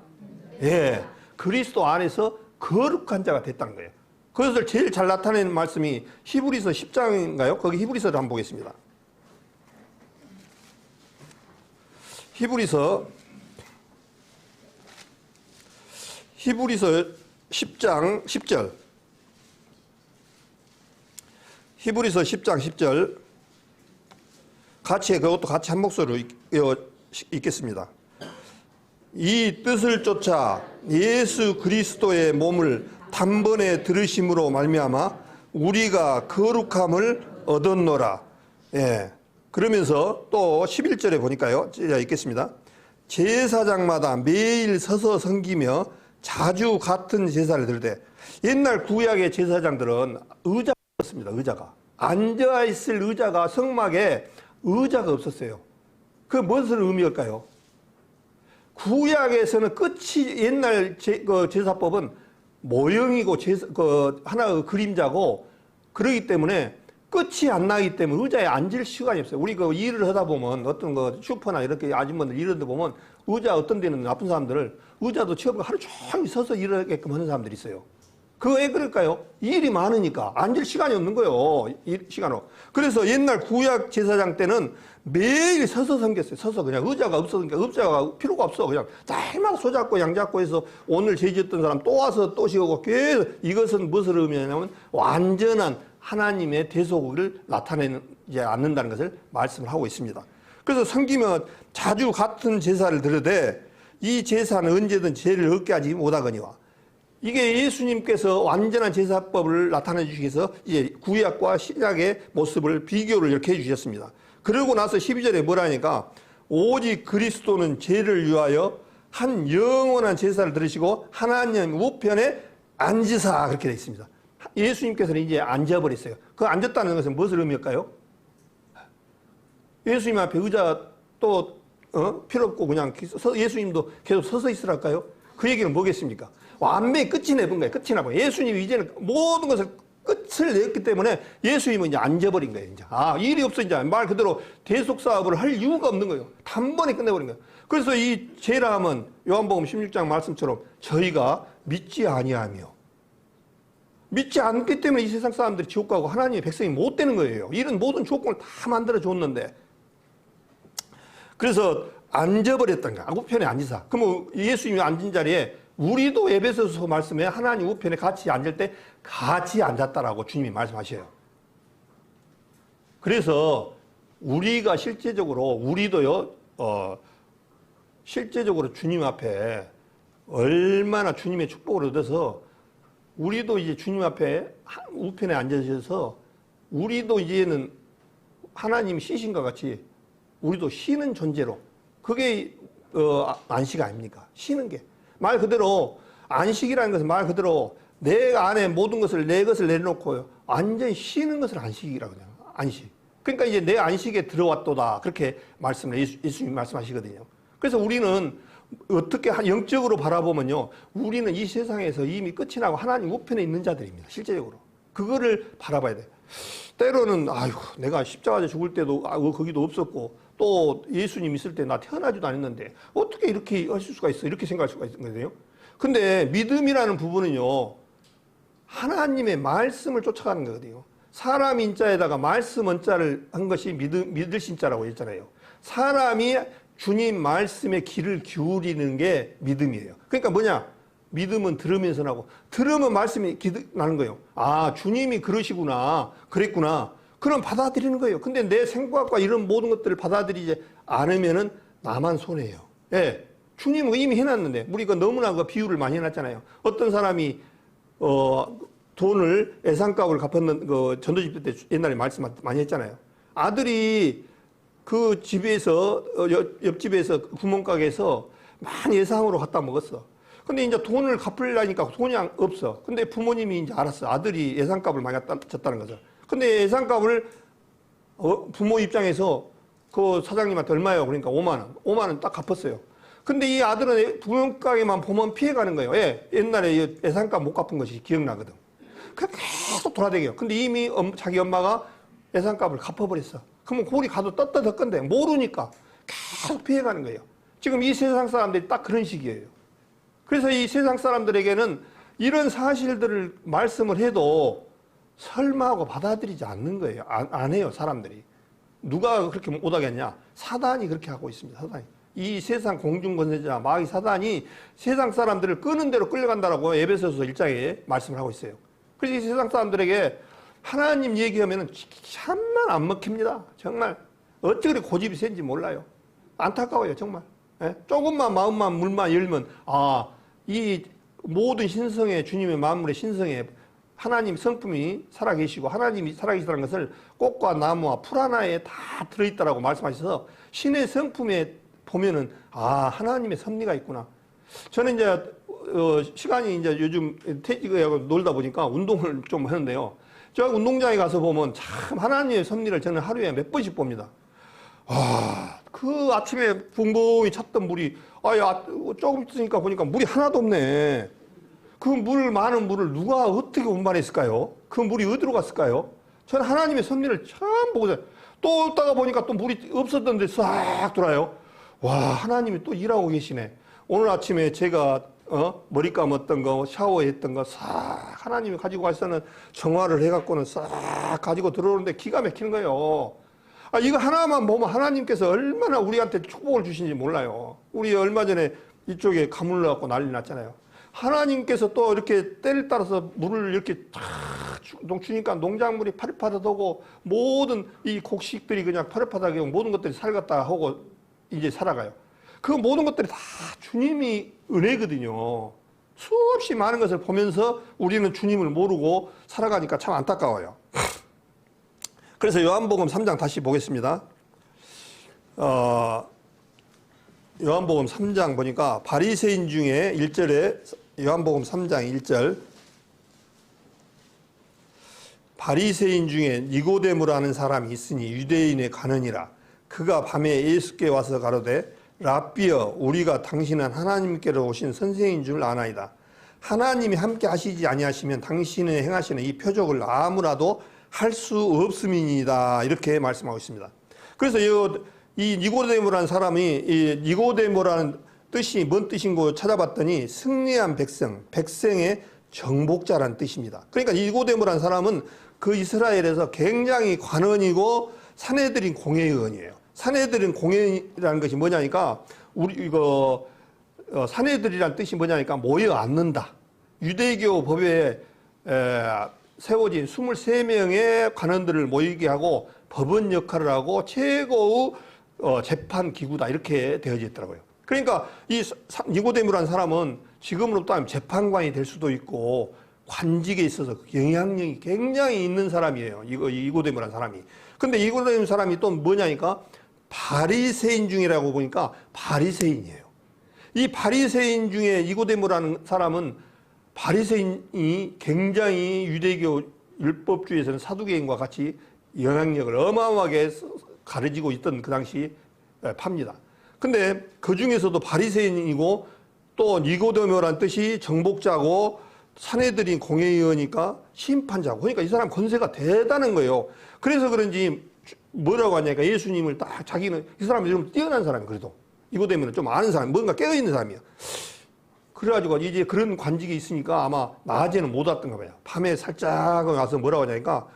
예, 그리스도 안에서 거룩한 자가 됐다는 거예요. 그것을 제일 잘 나타내는 말씀이 히브리서 10장인가요? 거기 히브리서를 한번 보겠습니다. 히브리서 10장 10절. 히브리서 10장 10절. 그것도 같이 한 목소리로 읽겠습니다. 이 뜻을 쫓아 예수 그리스도의 몸을 단번에 들으심으로 말미암아 우리가 거룩함을 얻었노라. 예. 그러면서 또 11절에 보니까요. 제가 읽겠습니다. 제사장마다 매일 서서 섬기며 자주 같은 제사를 드리되 옛날 구약의 제사장들은 의자가 없었습니다. 의자가. 앉아있을 의자가 성막에 의자가 없었어요. 그 무엇을 의미할까요? 구약에서는 끝이 옛날 제사법은 모형이고 하나의 그림자고 그러기 때문에 끝이 안 나기 때문에 의자에 앉을 시간이 없어요. 우리 그 일을 하다 보면 어떤 슈퍼나 이렇게 아줌마들 이런 데 보면 의자 어떤 데는 나쁜 사람들을 의자도 취업을 하루 종일 서서 일하게끔 하는 사람들이 있어요. 그거 왜 그럴까요? 일이 많으니까 앉을 시간이 없는 거예요. 시간으로. 그래서 옛날 구약 제사장 때는 매일 서서 섬겼어요. 서서 그냥 의자가 없었으니까 의자가 필요가 없어. 그냥 날마다 손잡고 양잡고 해서 오늘 죄지었던 사람 또 와서 또 쉬고 계속 이것은 무엇을 의미하냐면 완전한 하나님의 대속을 나타내지 않는다는 것을 말씀을 하고 있습니다. 그래서 섬기면 자주 같은 제사를 드려되 이 제사는 언제든 죄를 얻게 하지 못하거니와 이게 예수님께서 완전한 제사법을 나타내 주시기 위해서 이제 구약과 신약의 모습을 비교를 이렇게 해 주셨습니다. 그러고 나서 12절에 뭐라니까 오직 그리스도는 죄를 위하여 한 영원한 제사를 드리시고 하나님 우편에 앉으사 그렇게 되어 있습니다. 예수님께서는 이제 앉아버렸어요. 그 앉았다는 것은 무엇을 의미할까요? 예수님 앞에 의자 또 필요 없고 그냥 예수님도 계속 서서 있으랄까요? 그 얘기는 뭐겠습니까? 완전히 끝이 내본 거예요. 끝이 나본 거예요. 예수님이 이제는 모든 것을 끝을 냈기 때문에 예수님은 이제 앉아버린 거예요. 이제. 일이 없어 이제 말 그대로 대속 사업을 할 이유가 없는 거예요. 단번에 끝내버린 거예요. 그래서 이 죄라함은 요한복음 16장 말씀처럼 저희가 믿지 아니하며 믿지 않기 때문에 이 세상 사람들이 지옥 가고 하나님의 백성이 못 되는 거예요. 이런 모든 조건을 다 만들어 줬는데 그래서 앉아버렸던 거야. 우편에 앉으사. 그러면 예수님이 앉은 자리에 우리도 에베소서 말씀에 하나님 우편에 같이 앉을 때 같이 앉았다라고 주님이 말씀하셔요. 그래서 우리가 실제적으로 우리도요 실제적으로 주님 앞에 얼마나 주님의 축복을 얻어서 우리도 이제 주님 앞에 우편에 앉으셔서 우리도 이제는 하나님 쉬신과 같이 우리도 쉬는 존재로 그게 안식 아닙니까? 쉬는 게 말 그대로 안식이라는 것은 말 그대로 내 안에 모든 것을, 내 것을 내려놓고 완전히 쉬는 것을 안식이라고 그냥 안식. 그러니까 이제 내 안식에 들어왔도다. 그렇게 말씀을 예수님이 말씀하시거든요. 그래서 우리는 어떻게 영적으로 바라보면요, 우리는 이 세상에서 이미 끝이 나고 하나님 우편에 있는 자들입니다. 실제적으로 그거를 바라봐야 돼. 때로는 아이고 내가 십자가에 죽을 때도 거기도 없었고 또 예수님 있을 때 나 태어나지도 않았는데 어떻게 이렇게 하실 수가 있어, 이렇게 생각할 수가 있는 거예요. 근데 믿음이라는 부분은요, 하나님의 말씀을 쫓아가는 거거든요. 사람 인자에다가 말씀 원자를 한 것이 믿을 신자라고 했잖아요. 사람이 주님 말씀에 귀를 기울이는 게 믿음이에요. 그러니까 뭐냐? 믿음은 들으면서 나고, 들으면 말씀이 나는 거예요. 아, 주님이 그러시구나, 그랬구나. 그럼 받아들이는 거예요. 근데 내 생각과 이런 모든 것들을 받아들이지 않으면은 나만 손해예요. 예. 주님은 이미 해놨는데, 우리가 너무나 그 비유를 많이 해놨잖아요. 어떤 사람이, 돈을 예산값을 갚았는 그 전도집회 때 옛날에 말씀 많이 했잖아요. 아들이 그 집에서, 옆집에서 구멍가게에서 많이 예상으로 갖다 먹었어. 근데 이제 돈을 갚으려니까 돈이 없어. 근데 부모님이 이제 알았어. 아들이 예산값을 많이 졌다는 거죠. 근데 예산값을 부모 입장에서 그 사장님한테 얼마예요? 그러니까 5만 원. 5만 원 딱 갚았어요. 근데 이 아들은 부모가게만 보면 피해가는 거예요. 예, 옛날에 예산값 못 갚은 것이 기억나거든. 그래서 계속 돌아다녀요. 근데 이미 자기 엄마가 예산값을 갚아버렸어. 그러면 골이 가도 떳떳건데 모르니까 계속 피해가는 거예요. 지금 이 세상 사람들이 딱 그런 식이에요. 그래서 이 세상 사람들에게는 이런 사실들을 말씀을 해도 설마하고 받아들이지 않는 거예요. 안 해요, 사람들이. 누가 그렇게 못하겠냐? 사단이 그렇게 하고 있습니다, 사단이. 이 세상 공중권세자 마귀 사단이 세상 사람들을 끄는 대로 끌려간다라고 에베소서 1장에 말씀을 하고 있어요. 그래서 이 세상 사람들에게 하나님 얘기하면은 참만 안 먹힙니다. 정말 어찌 그리 고집이 센지 몰라요. 안타까워요, 정말. 예? 조금만 마음만 물만 열면 이 모든 신성의 주님의 만물의 신성에 하나님 성품이 살아계시고 하나님이 살아계시다는 것을 꽃과 나무와 풀 하나에 다 들어있다라고 말씀하셔서 신의 성품에 보면은 하나님의 섭리가 있구나. 저는 이제 시간이 이제 요즘 퇴직하고 놀다 보니까 운동을 좀 하는데요. 저 운동장에 가서 보면 참 하나님의 섭리를 저는 하루에 몇 번씩 봅니다. 그 아침에 붕붕이 찼던 물이 조금 있으니까 보니까 물이 하나도 없네. 그 많은 물을 누가 어떻게 운반했을까요? 그 물이 어디로 갔을까요? 저는 하나님의 섭리를 참 보고 또 오다가 보니까 또 물이 없었던 데 싹 돌아요. 와, 하나님이 또 일하고 계시네. 오늘 아침에 제가 머리 감았던 거, 샤워했던 거 싹 하나님이 가지고 가서는 정화를 해갖고는 싹 가지고 들어오는데 기가 막히는 거예요. 이거 하나만 보면 하나님께서 얼마나 우리한테 축복을 주신지 몰라요. 우리 얼마 전에 이쪽에 가물러 갖고 난리 났잖아요. 하나님께서 또 이렇게 때를 따라서 물을 이렇게 탁 주니까 농작물이 파릇파릇하고 모든 이 곡식들이 그냥 파릇파릇하게 모든 것들이 살갔다 하고 이제 살아가요. 그 모든 것들이 다 주님이 은혜거든요. 수없이 많은 것을 보면서 우리는 주님을 모르고 살아가니까 참 안타까워요. 그래서 요한복음 3장 다시 보겠습니다. 요한복음 3장 보니까 바리새인 중에 1절에 요한복음 3장 1절 바리새인 중에 니고데모라는 사람이 있으니 유대인의 관원이라. 그가 밤에 예수께 와서 가로되 랍비여 우리가 당신은 하나님께로 오신 선생인 줄 아나이다. 하나님이 함께 하시지 아니하시면 당신의 행하시는 이 표적을 아무라도 할 수 없음이니이다. 이렇게 말씀하고 있습니다. 그래서 이 니고데모라는 사람이 이 니고데모라는 뜻이 뭔 뜻인고 찾아봤더니 승리한 백성의 정복자라는 뜻입니다. 그러니까 니고데모라는 사람은 그 이스라엘에서 굉장히 관원이고 사내들인 공회의원이에요. 사내들인 공회라는 것이 뭐냐니까 사내들이란 뜻이 뭐냐니까 모여 앉는다. 유대교 법에 세워진 23명의 관원들을 모이게 하고 법원 역할을 하고 최고의 재판 기구다 이렇게 되어져 있더라고요. 그러니까 이 니고데모라는 사람은 지금으로부터 하면 재판관이 될 수도 있고 관직에 있어서 영향력이 굉장히 있는 사람이에요. 니고데모라는 사람이. 근데 니고데모 사람이 또 뭐냐니까 바리새인 중이라고 보니까 바리새인이에요. 이 바리새인 중에 니고데모라는 사람은 바리새인이 굉장히 유대교 율법주의에서는 사두개인과 같이 영향력을 어마어마하게 가려지고 있던 그 당시 팝니다. 근데 그 중에서도 바리새인이고 또 니고데모란 뜻이 정복자고 사내들인 공회의원이니까 심판자고, 그러니까 이 사람 권세가 대단한 거예요. 그래서 그런지 뭐라고 하냐니까 예수님을 딱 자기는 이 사람이 좀 뛰어난 사람이, 그래도 니고데모는 좀 아는 사람, 뭔가 깨어있는 사람이야. 그래가지고 이제 그런 관직이 있으니까 아마 낮에는 못 왔던가 봐요. 밤에 살짝 와서 뭐라고 하냐니까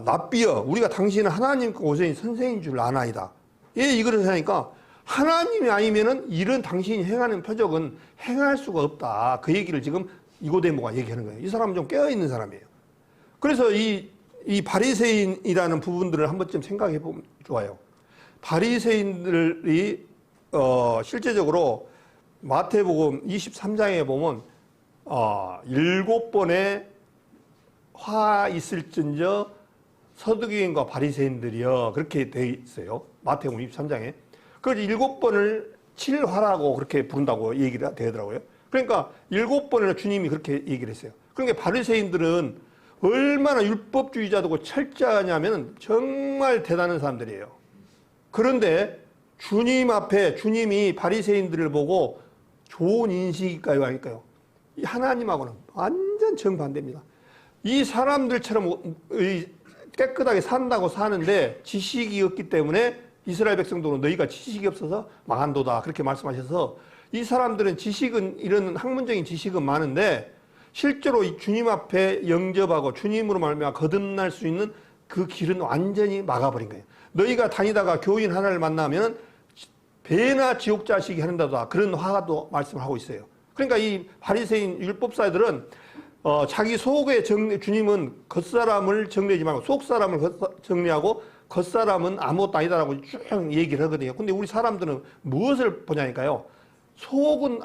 납비여, 우리가 당신은 하나님께 오신 선생인 줄 아나이다. 예, 이거를 하니까 하나님이 아니면은 이런 당신이 행하는 표적은 행할 수가 없다. 그 얘기를 지금 니고데모가 얘기하는 거예요. 이 사람은 좀 깨어있는 사람이에요. 그래서 이 바리새인이라는 부분들을 한 번쯤 생각해 보면 좋아요. 바리새인들이 실제적으로 마태복음 23장에 보면 7번의 화 있을진저 서두기인과 바리새인들이여, 그렇게 돼 있어요. 마태복음 23장에. 그래서 7번을 7화라고 그렇게 부른다고 얘기가 되더라고요. 그러니까 7번을 주님이 그렇게 얘기를 했어요. 그러니까 바리새인들은 얼마나 율법주의자들고 철저하냐면 정말 대단한 사람들이에요. 그런데 주님 앞에 주님이 바리새인들을 보고 좋은 인식일까요, 아닐까요? 하나님하고는 완전 정반대입니다. 이 사람들처럼 깨끗하게 산다고 사는데 지식이 없기 때문에 이스라엘 백성들은 너희가 지식이 없어서 망한도다, 그렇게 말씀하셔서 이 사람들은 지식은, 이런 학문적인 지식은 많은데 실제로 이 주님 앞에 영접하고 주님으로 말미암아 거듭날 수 있는 그 길은 완전히 막아버린 거예요. 너희가 다니다가 교인 하나를 만나면 배나 지옥 자식이 하는다다, 그런 화도 말씀을 하고 있어요. 그러니까 이 바리새인 율법사들은 자기 속에 주님은 겉사람을 정리하지 말고 속사람을 정리하고 겉사람은 아무것도 아니다라고 쭉 얘기를 하거든요. 근데 우리 사람들은 무엇을 보냐니까요. 속은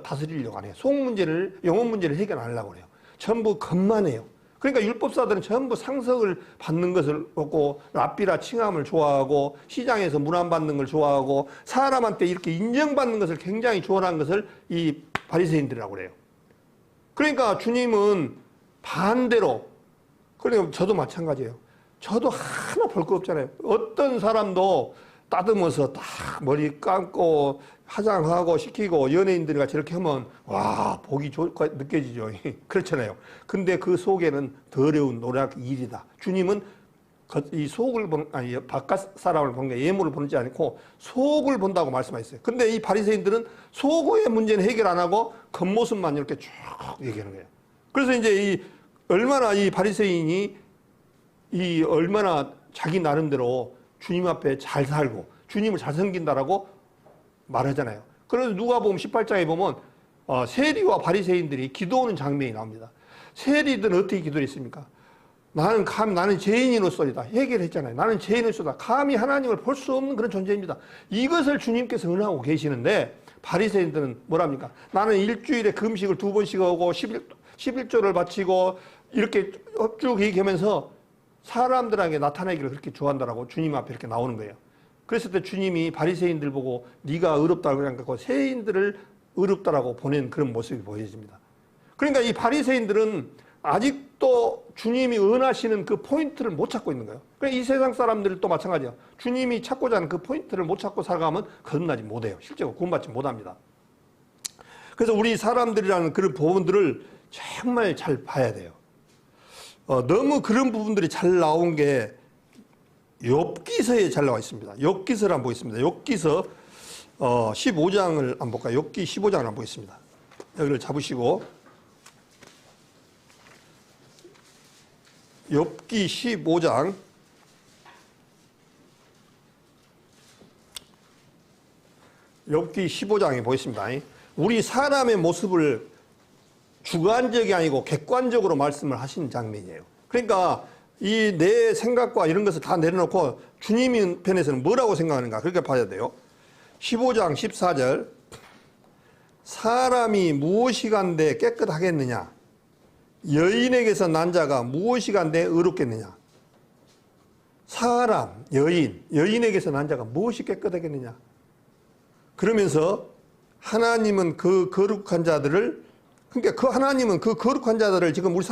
다스리려고 안 해요. 속 문제를, 영혼 문제를 해결 안 하려고 해요. 전부 겉만 해요. 그러니까 율법사들은 전부 상석을 받는 것을 얻고 랍비라 칭함을 좋아하고 시장에서 문안 받는 걸 좋아하고 사람한테 이렇게 인정받는 것을 굉장히 좋아하는 것을 이 바리새인들이라고 그래요. 그러니까 주님은 반대로, 그러니까 저도 마찬가지예요. 저도 하나 볼 거 없잖아요. 어떤 사람도 따듬어서 딱 머리 감고 화장하고 시키고 연예인들이 같이 이렇게 하면 와, 보기 좋게 느껴지죠. 그렇잖아요. 근데 그 속에는 더러운 노략 일이다. 주님은 이 속을 아니 바깥 사람을 보는 게 예물을 보지 않고 속을 본다고 말씀하셨어요. 근데 이 바리새인들은 속의 문제는 해결 안 하고 겉모습만 이렇게 쭉 얘기하는 거예요. 그래서 이제 얼마나 이 바리새인이 얼마나 자기 나름대로 주님 앞에 잘 살고 주님을 잘 섬긴다라고 말하잖아요. 그래서 누가복음 18장에 보면 세리와 바리새인들이 기도하는 장면이 나옵니다. 세리들은 어떻게 기도했습니까? 나는 죄인으로서이다. 해결했잖아요. 나는 죄인으로서다. 감히 하나님을 볼 수 없는 그런 존재입니다. 이것을 주님께서 은하고 계시는데 바리새인들은 뭐랍니까? 나는 일주일에 금식을 2번씩 하고 11조를 바치고 이렇게 쭉 얘기하면서 사람들에게 나타내기를 그렇게 좋아한다라고 주님 앞에 이렇게 나오는 거예요. 그랬을 때 주님이 바리새인들 보고 네가 의롭다고 그러니까 세인들을 의롭다라고 보낸 그런 모습이 보여집니다. 그러니까 이 바리새인들은 아직도 주님이 은하시는 그 포인트를 못 찾고 있는 거예요. 그러니까 이 세상 사람들도 마찬가지예요. 주님이 찾고자 하는 그 포인트를 못 찾고 살아가면 거듭나지 못해요. 실제로 구원받지 못합니다. 그래서 우리 사람들이라는 그런 부분들을 정말 잘 봐야 돼요. 너무 그런 부분들이 잘 나온 게 욥기서에 잘 나와 있습니다. 욥기서를 한번 보겠습니다. 욥기서 15장을 한번 볼까요? 욥기 15장을 한번 보겠습니다. 여기를 잡으시고 욥기 15장 욥기 15장에 보겠습니다. 우리 사람의 모습을 주관적이 아니고 객관적으로 말씀을 하신 장면이에요. 그러니까 이 내 생각과 이런 것을 다 내려놓고 주님 편에서는 뭐라고 생각하는가 그렇게 봐야 돼요. 15장 14절 사람이 무엇이간데 깨끗하겠느냐 여인에게서 난 자가 무엇이간데 의롭겠느냐. 사람, 여인에게서 난 자가 무엇이 깨끗하겠느냐. 그러면서 하나님은 그 거룩한 자들을 그러니까 그 하나님은 그 거룩한 자들을 지금 우리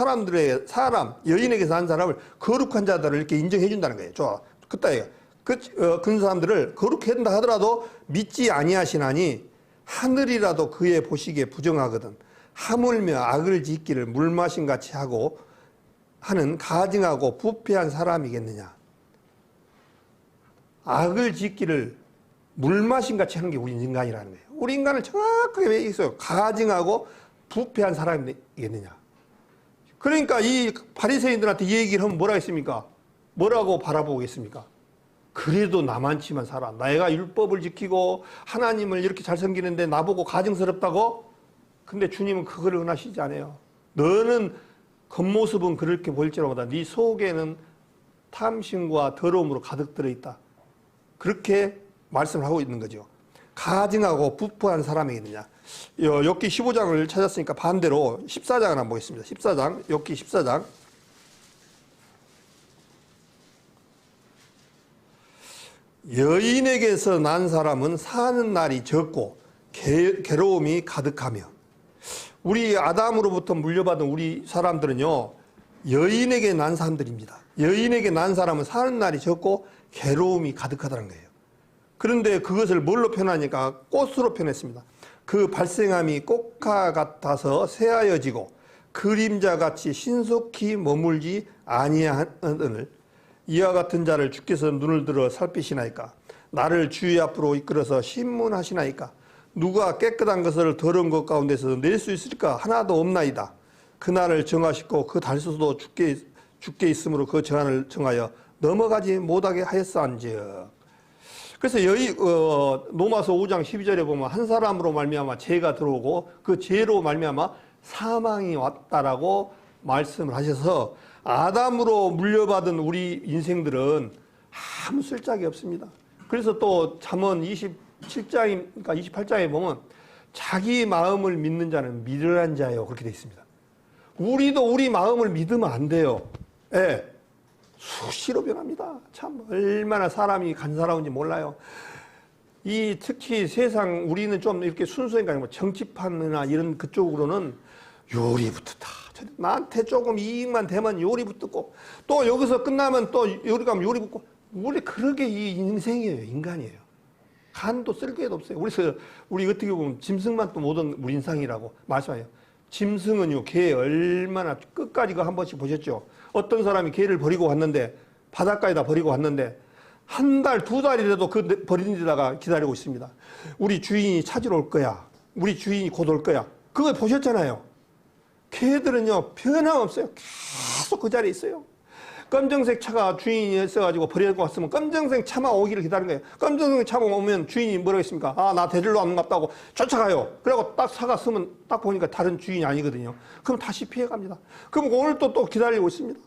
여인에게서 난 사람을 거룩한 자들을 이렇게 인정해 준다는 거예요. 좋아. 그따위가. 그런 사람들을 거룩해 한다 하더라도 믿지 아니하시나니 하늘이라도 그의 보시기에 부정하거든. 하물며 악을 짓기를 물마신 같이 하고 하는 가증하고 부패한 사람이겠느냐. 악을 짓기를 물마신 같이 하는 게 우리 인간이라는 거예요. 우리 인간을 정확하게 왜 있어요? 가증하고 부패한 사람이겠느냐. 그러니까 이 바리새인들한테 이 얘기를 하면 뭐라 했습니까? 뭐라고 바라보겠습니까? 그래도 나만치만 살아. 내가 율법을 지키고 하나님을 이렇게 잘 섬기는데 나보고 가증스럽다고? 근데 주님은 그거를 원하시지 않아요. 너는 겉모습은 그렇게 보일지라보다 네 속에는 탐심과 더러움으로 가득 들어있다. 그렇게 말씀을 하고 있는 거죠. 가증하고 부패한 사람이겠느냐. 욥기 15장을 찾았으니까 반대로 14장을 한번 보겠습니다. 14장, 욥기 14장. 여인에게서 난 사람은 사는 날이 적고 괴로움이 가득하며. 우리 아담으로부터 물려받은 우리 사람들은요, 여인에게 난 사람들입니다. 여인에게 난 사람은 사는 날이 적고 괴로움이 가득하다는 거예요. 그런데 그것을 뭘로 표현하니까 꽃으로 표현했습니다. 그 발생함이 꽃과 같아서 새하여지고 그림자같이 신속히 머물지 아니하느늘 이와 같은 자를 주께서 눈을 들어 살피시나이까. 나를 주의 앞으로 이끌어서 신문하시나이까. 누가 깨끗한 것을 더러운 것 가운데서 낼 수 있을까? 하나도 없나이다. 그날을 정하시고 그 달수도 죽게 있으므로 그 저한을 정하여 넘어가지 못하게 하였사온즉. 그래서 로마서 5장 12절에 보면 한 사람으로 말미암아 죄가 들어오고 그 죄로 말미암아 사망이 왔다라고 말씀을 하셔서 아담으로 물려받은 우리 인생들은 아무 쓸짝이 없습니다. 그래서 또 잠언 27장인가 28장에 보면 자기 마음을 믿는 자는 미련한 자요, 그렇게 되어 있습니다. 우리도 우리 마음을 믿으면 안 돼요. 예. 수시로 변합니다. 참 얼마나 사람이 간사로운지 몰라요. 특히 세상 우리는 좀 이렇게 순수한가 뭐 정치판이나 이런 그쪽으로는 요리부터 다 나한테 조금 이익만 되면 요리 붙고 또 여기서 끝나면 또 요리 가면 요리 붙고. 원래 그러게 이 인생이에요. 인간이에요. 간도 쓸 게도 없어요. 우리 어떻게 보면 짐승만 또 모든 우리 인상이라고 말씀해요. 짐승은요, 개 얼마나 끝까지 한 번씩 보셨죠? 어떤 사람이 개를 버리고 갔는데, 바닷가에다 버리고 갔는데, 한 달, 두 달이라도 그 버린 데다가 기다리고 있습니다. 우리 주인이 찾으러 올 거야. 우리 주인이 곧 올 거야. 그걸 보셨잖아요. 개들은요, 변함없어요. 계속 그 자리에 있어요. 검정색 차가 주인이 있어가지고 버리고 왔으면 검정색 차만 오기를 기다리는 거예요. 검정색 차가 오면 주인이 뭐라고 했습니까? 아, 나 데리러 왔는 것 같다고 쫓아가요. 그리고 딱 차가 서면 딱 보니까 다른 주인이 아니거든요. 그럼 다시 피해갑니다. 그럼 오늘 또 기다리고 있습니다.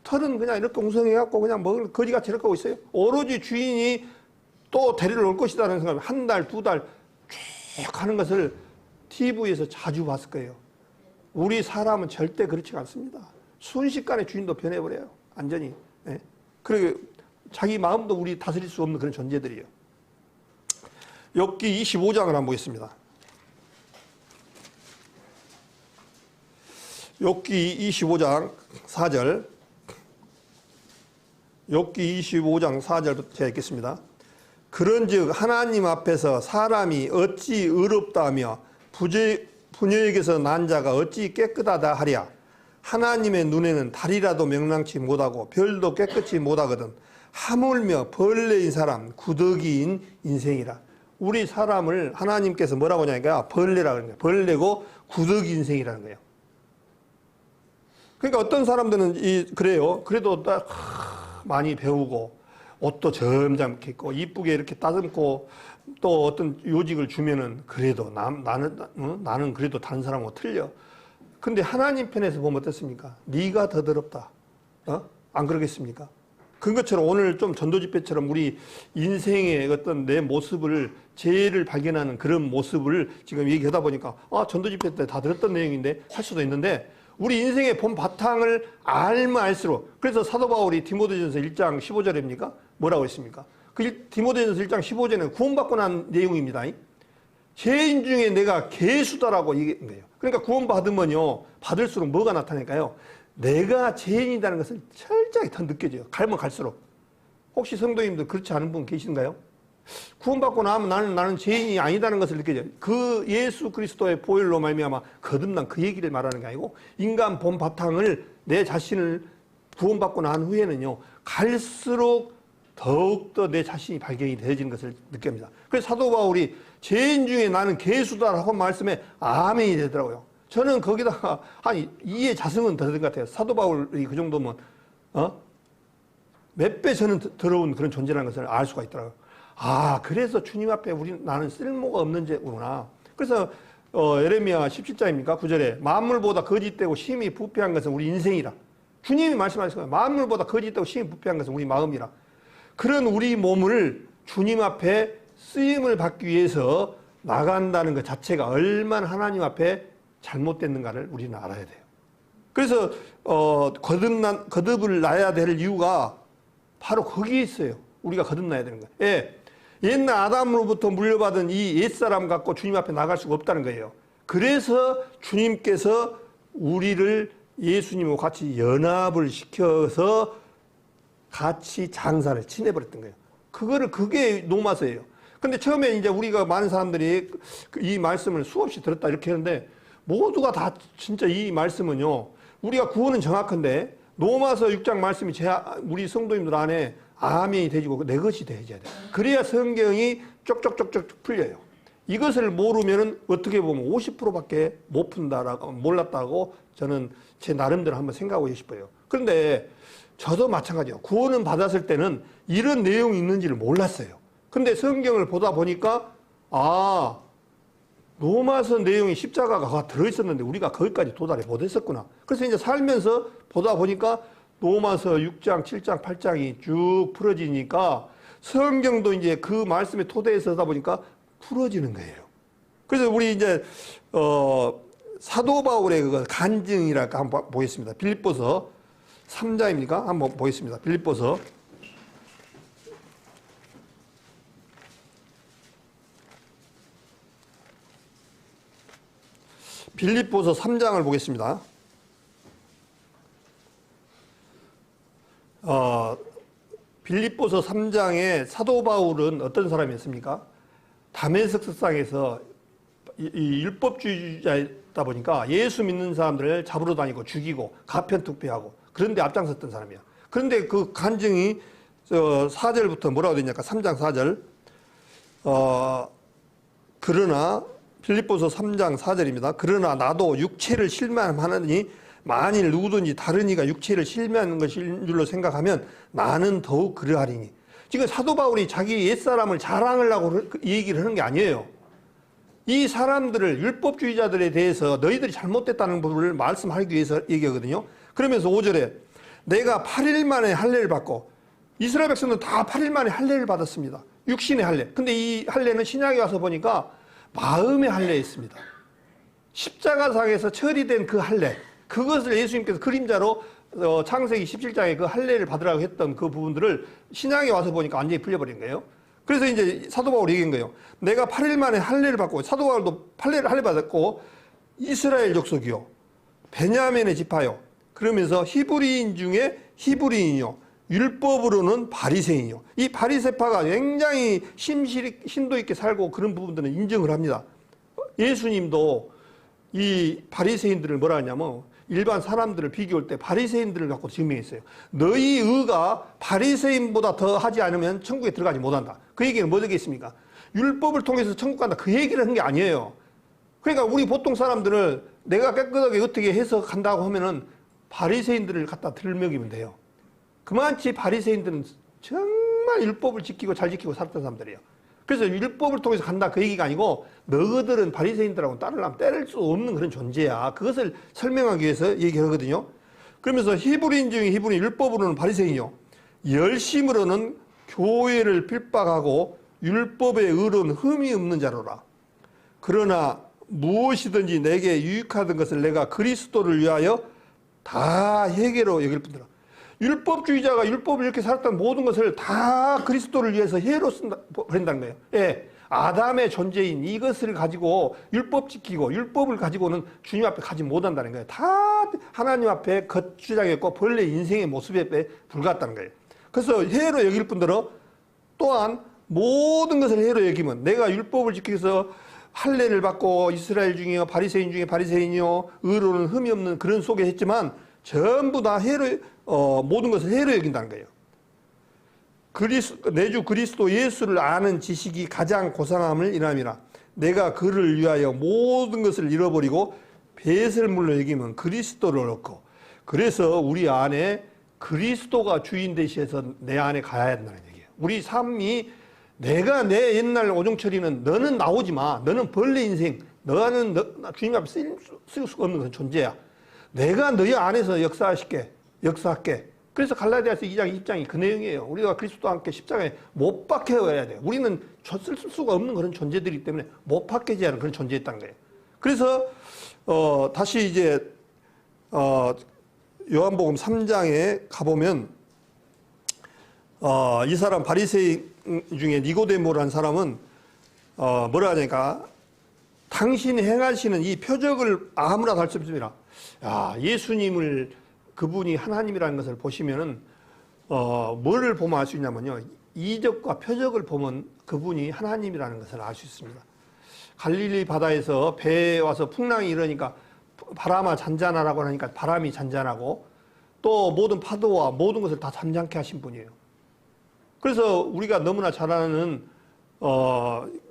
털은 그냥 이렇게 웅성해갖고 그냥 먹을 거지같이 이렇게 하고 있어요. 오로지 주인이 또 데리러 올 것이다라는 생각을 한 달, 두 달 쭉 하는 것을 TV에서 자주 봤을 거예요. 우리 사람은 절대 그렇지 않습니다. 순식간에 주인도 변해버려요. 완전히. 예. 그리고 자기 마음도 우리 다스릴 수 없는 그런 존재들이에요. 욥기 25장을 한번 보겠습니다. 욥기 25장 4절. 욥기 25장 4절부터 제가 읽겠습니다. 그런즉 하나님 앞에서 사람이 어찌 의롭다 하며 부녀에게서 난 자가 어찌 깨끗하다 하랴. 하나님의 눈에는 달이라도 명랑치 못하고 별도 깨끗이 못하거든. 하물며 벌레인 사람, 구더기인 인생이라. 우리 사람을 하나님께서 뭐라고 하냐니까 벌레라고 하는 거예요. 벌레고 구더기 인생이라는 거예요. 그러니까 어떤 사람들은 그래요. 그래도 딱 많이 배우고 옷도 점잖게 입고 이쁘게 이렇게 따듬고 또 어떤 요직을 주면은 그래도 나는 그래도 다른 사람하고 틀려. 근데 하나님 편에서 보면 어떻습니까? 네가 더 더럽다. 안 그러겠습니까? 그것처럼 오늘 좀 전도집회처럼 우리 인생의 어떤 내 모습을 죄를 발견하는 그런 모습을 지금 얘기하다 보니까 전도집회 때 다 들었던 내용인데 할 수도 있는데 우리 인생의 본 바탕을 알면 알수록 그래서 사도 바울이 디모데전서 1장 15절입니까? 뭐라고 했습니까? 그 디모데전서 1장 15절에는 구원받고 난 내용입니다. 죄인 중에 내가 괴수다라고 얘기한 거예요. 그러니까 구원받으면요, 받을수록 뭐가 나타날까요? 내가 죄인이라는 것을 철저히 더 느껴져요. 갈면 갈수록. 혹시 성도님들 그렇지 않은 분 계신가요? 구원받고 나면 나는 죄인이 아니다는 것을 느껴져요. 그 예수 그리스도의 보혈로 말미암아 거듭난 그 얘기를 말하는 게 아니고, 인간 본 바탕을, 내 자신을 구원받고 난 후에는요, 갈수록 더욱더 내 자신이 발견이 되어지는 것을 느낍니다. 그래서 사도 바울이 죄인 중에 나는 괴수다라고 말씀에 아멘이 되더라고요. 저는 거기다가 한 2의 자성은 더 된 것 같아요. 사도 바울이 그 정도면 몇 배 저는 더러운 그런 존재라는 것을 알 수가 있더라고요. 아, 그래서 주님 앞에 나는 쓸모가 없는 죄구나. 그래서 예레미야 17장입니까? 9절에 만물보다 거짓되고 심히 부패한 것은 우리 인생이라. 주님이 말씀하셨어요. 만물보다 거짓되고 심히 부패한 것은 우리 마음이라. 그런 우리 몸을 주님 앞에 쓰임을 받기 위해서 나간다는 것 자체가 얼마나 하나님 앞에 잘못됐는가를 우리는 알아야 돼요. 그래서 거듭을 나야 될 이유가 바로 거기에 있어요. 우리가 거듭나야 되는 거예요. 예. 옛날 아담으로부터 물려받은 이 옛사람 갖고 주님 앞에 나갈 수가 없다는 거예요. 그래서 주님께서 우리를 예수님과 같이 연합을 시켜서 같이 장사를 지내버렸던 거예요. 그게 노마서예요. 근데 처음에 이제 우리가 많은 사람들이 이 말씀을 수없이 들었다 이렇게 하는데, 모두가 다 진짜 이 말씀은요, 우리가 구원은 정확한데 노마서 6장 말씀이 우리 성도님들 안에 아멘이 되지고 내 것이 되어져야 돼요. 그래야 성경이 쪽쪽쪽쪽 풀려요. 이것을 모르면은 어떻게 보면 50%밖에 못 푼다라고, 몰랐다고 저는 제 나름대로 한번 생각하고 싶어요. 그런데 저도 마찬가지예요. 구원은 받았을 때는 이런 내용이 있는지를 몰랐어요. 근데 성경을 보다 보니까 로마서 내용이 십자가가 들어있었는데 우리가 거기까지 도달해 못했었구나. 그래서 이제 살면서 보다 보니까 로마서 6장, 7장, 8장이 쭉 풀어지니까 성경도 이제 그 말씀의 토대에 서다 보니까 풀어지는 거예요. 그래서 우리 이제 사도 바울의 그 간증이랄까 한번 보겠습니다. 빌립보서 3장입니까? 한번 보겠습니다. 빌립보서 3장을 보겠습니다. 빌립보서 3장에 사도 바울은 어떤 사람이었습니까? 다메섹 석상에서 이 율법주의자이다 보니까 예수 믿는 사람들을 잡으러 다니고 죽이고 가편투표하고 그런데 앞장섰던 사람이에요. 그런데 그 간증이 4절부터 뭐라고 되냐니까 3장 4절 그러나 빌립보서 3장 4절입니다. 그러나 나도 육체를 실망하느니 만일 누구든지 다른 이가 육체를 실망하는 것인 줄로 생각하면 나는 더욱 그러하리니. 지금 사도 바울이 자기 옛사람을 자랑하려고 얘기를 하는 게 아니에요. 이 사람들을, 율법주의자들에 대해서 너희들이 잘못됐다는 부분을 말씀하기 위해서 얘기하거든요. 그러면서 5절에 내가 8일 만에 할례를 받고, 이스라엘 백성들은 다 8일 만에 할례를 받았습니다. 육신의 할례. 근데 이 할례는 신약에 와서 보니까 마음의 할례였습니다. 십자가상에서 처리된 그 할례, 그것을 예수님께서 그림자로 창세기 17장에 그 할례를 받으라고 했던 그 부분들을 신약에 와서 보니까 완전히 풀려버린 거예요. 그래서 이제 사도 바울이 얘기한 거예요. 내가 8일 만에 할례를 받고, 사도 바울도 할례 받았고, 이스라엘 족속이요, 베냐민의 지파요, 그러면서 히브리인 중에 히브리인이요, 율법으로는 바리새인이요. 이 바리새파가 굉장히 심도 있게 살고 그런 부분들은 인정을 합니다. 예수님도 이 바리새인들을 뭐라 하냐면 일반 사람들을 비교할 때 바리새인들을 갖고 증명했어요. 너희 의가 바리새인보다 더 하지 않으면 천국에 들어가지 못한다. 그 얘기는 뭐 되겠습니까? 율법을 통해서 천국 간다. 그 얘기를 한 게 아니에요. 그러니까 우리 보통 사람들을 내가 깨끗하게 어떻게 해서 간다고 하면은 바리새인들을 갖다 들먹이면 돼요. 그만치 바리새인들은 정말 율법을 지키고 잘 지키고 살았던 사람들이에요. 그래서 율법을 통해서 간다 그 얘기가 아니고 너희들은 바리새인들하고 따르려면 때릴 수 없는 그런 존재야. 그것을 설명하기 위해서 얘기하거든요. 그러면서 히브리인 중에 히브리인, 율법으로는 바리새인이요, 열심으로는 교회를 핍박하고 율법의 의로는 흠이 없는 자로라. 그러나 무엇이든지 내게 유익하던 것을 내가 그리스도를 위하여 다 해계로 여길 뿐더라. 율법주의자가 율법을 이렇게 살았던 모든 것을 다 그리스도를 위해서 해로 버린다는 거예요. 예. 아담의 존재인 이것을 가지고 율법 지키고 율법을 가지고는 주님 앞에 가지 못한다는 거예요. 다 하나님 앞에 겉주장했고 본래 인생의 모습에 불같다는 거예요. 그래서 해로 여길 분들은 또한 모든 것을 해로 여기면 내가 율법을 지키면서 할례를 받고 이스라엘 중에 바리새인 중에 바리새인이요 의로는 흠이 없는 그런 속에 했지만 전부 다 해로 모든 것을 해로 여긴다는 거예요. 내주 그리스도 예수를 아는 지식이 가장 고상함을 인함이라. 내가 그를 위하여 모든 것을 잃어버리고 배설물로 여기면 그리스도를 얻고. 그래서 우리 안에 그리스도가 주인 되시해서 내 안에 가야 한다는 얘기예요. 우리 삶이 내가 내 옛날 오종철이는 너는 나오지 마. 너는 벌레 인생. 너는 주님 앞에 쓸 수가 없는 그런 존재야. 내가 너희 안에서 역사할게. 그래서 갈라디아서 2장 20장이 그 내용이에요. 우리가 그리스도와 함께 십자가에 못 박혀야 돼요. 우리는 쓸 수가 없는 그런 존재들이기 때문에 못 박혀지지 않은 그런 존재였다는 거예요. 그래서 다시 이제 요한복음 3장에 가보면 이 사람 바리새인 중에 니고데모라는 사람은 뭐라 하니까 당신이 행하시는 이 표적을 아무나 할 수 없습니다. 예수님을 그분이 하나님이라는 것을 보시면은 뭐를 보면 알 수 있냐면요. 이적과 표적을 보면 그분이 하나님이라는 것을 알 수 있습니다. 갈릴리 바다에서 배에 와서 풍랑이 일으니까 바람아 잔잔하라고 하니까 바람이 잔잔하고 또 모든 파도와 모든 것을 다 잠잠케 하신 분이에요. 그래서 우리가 너무나 잘 아는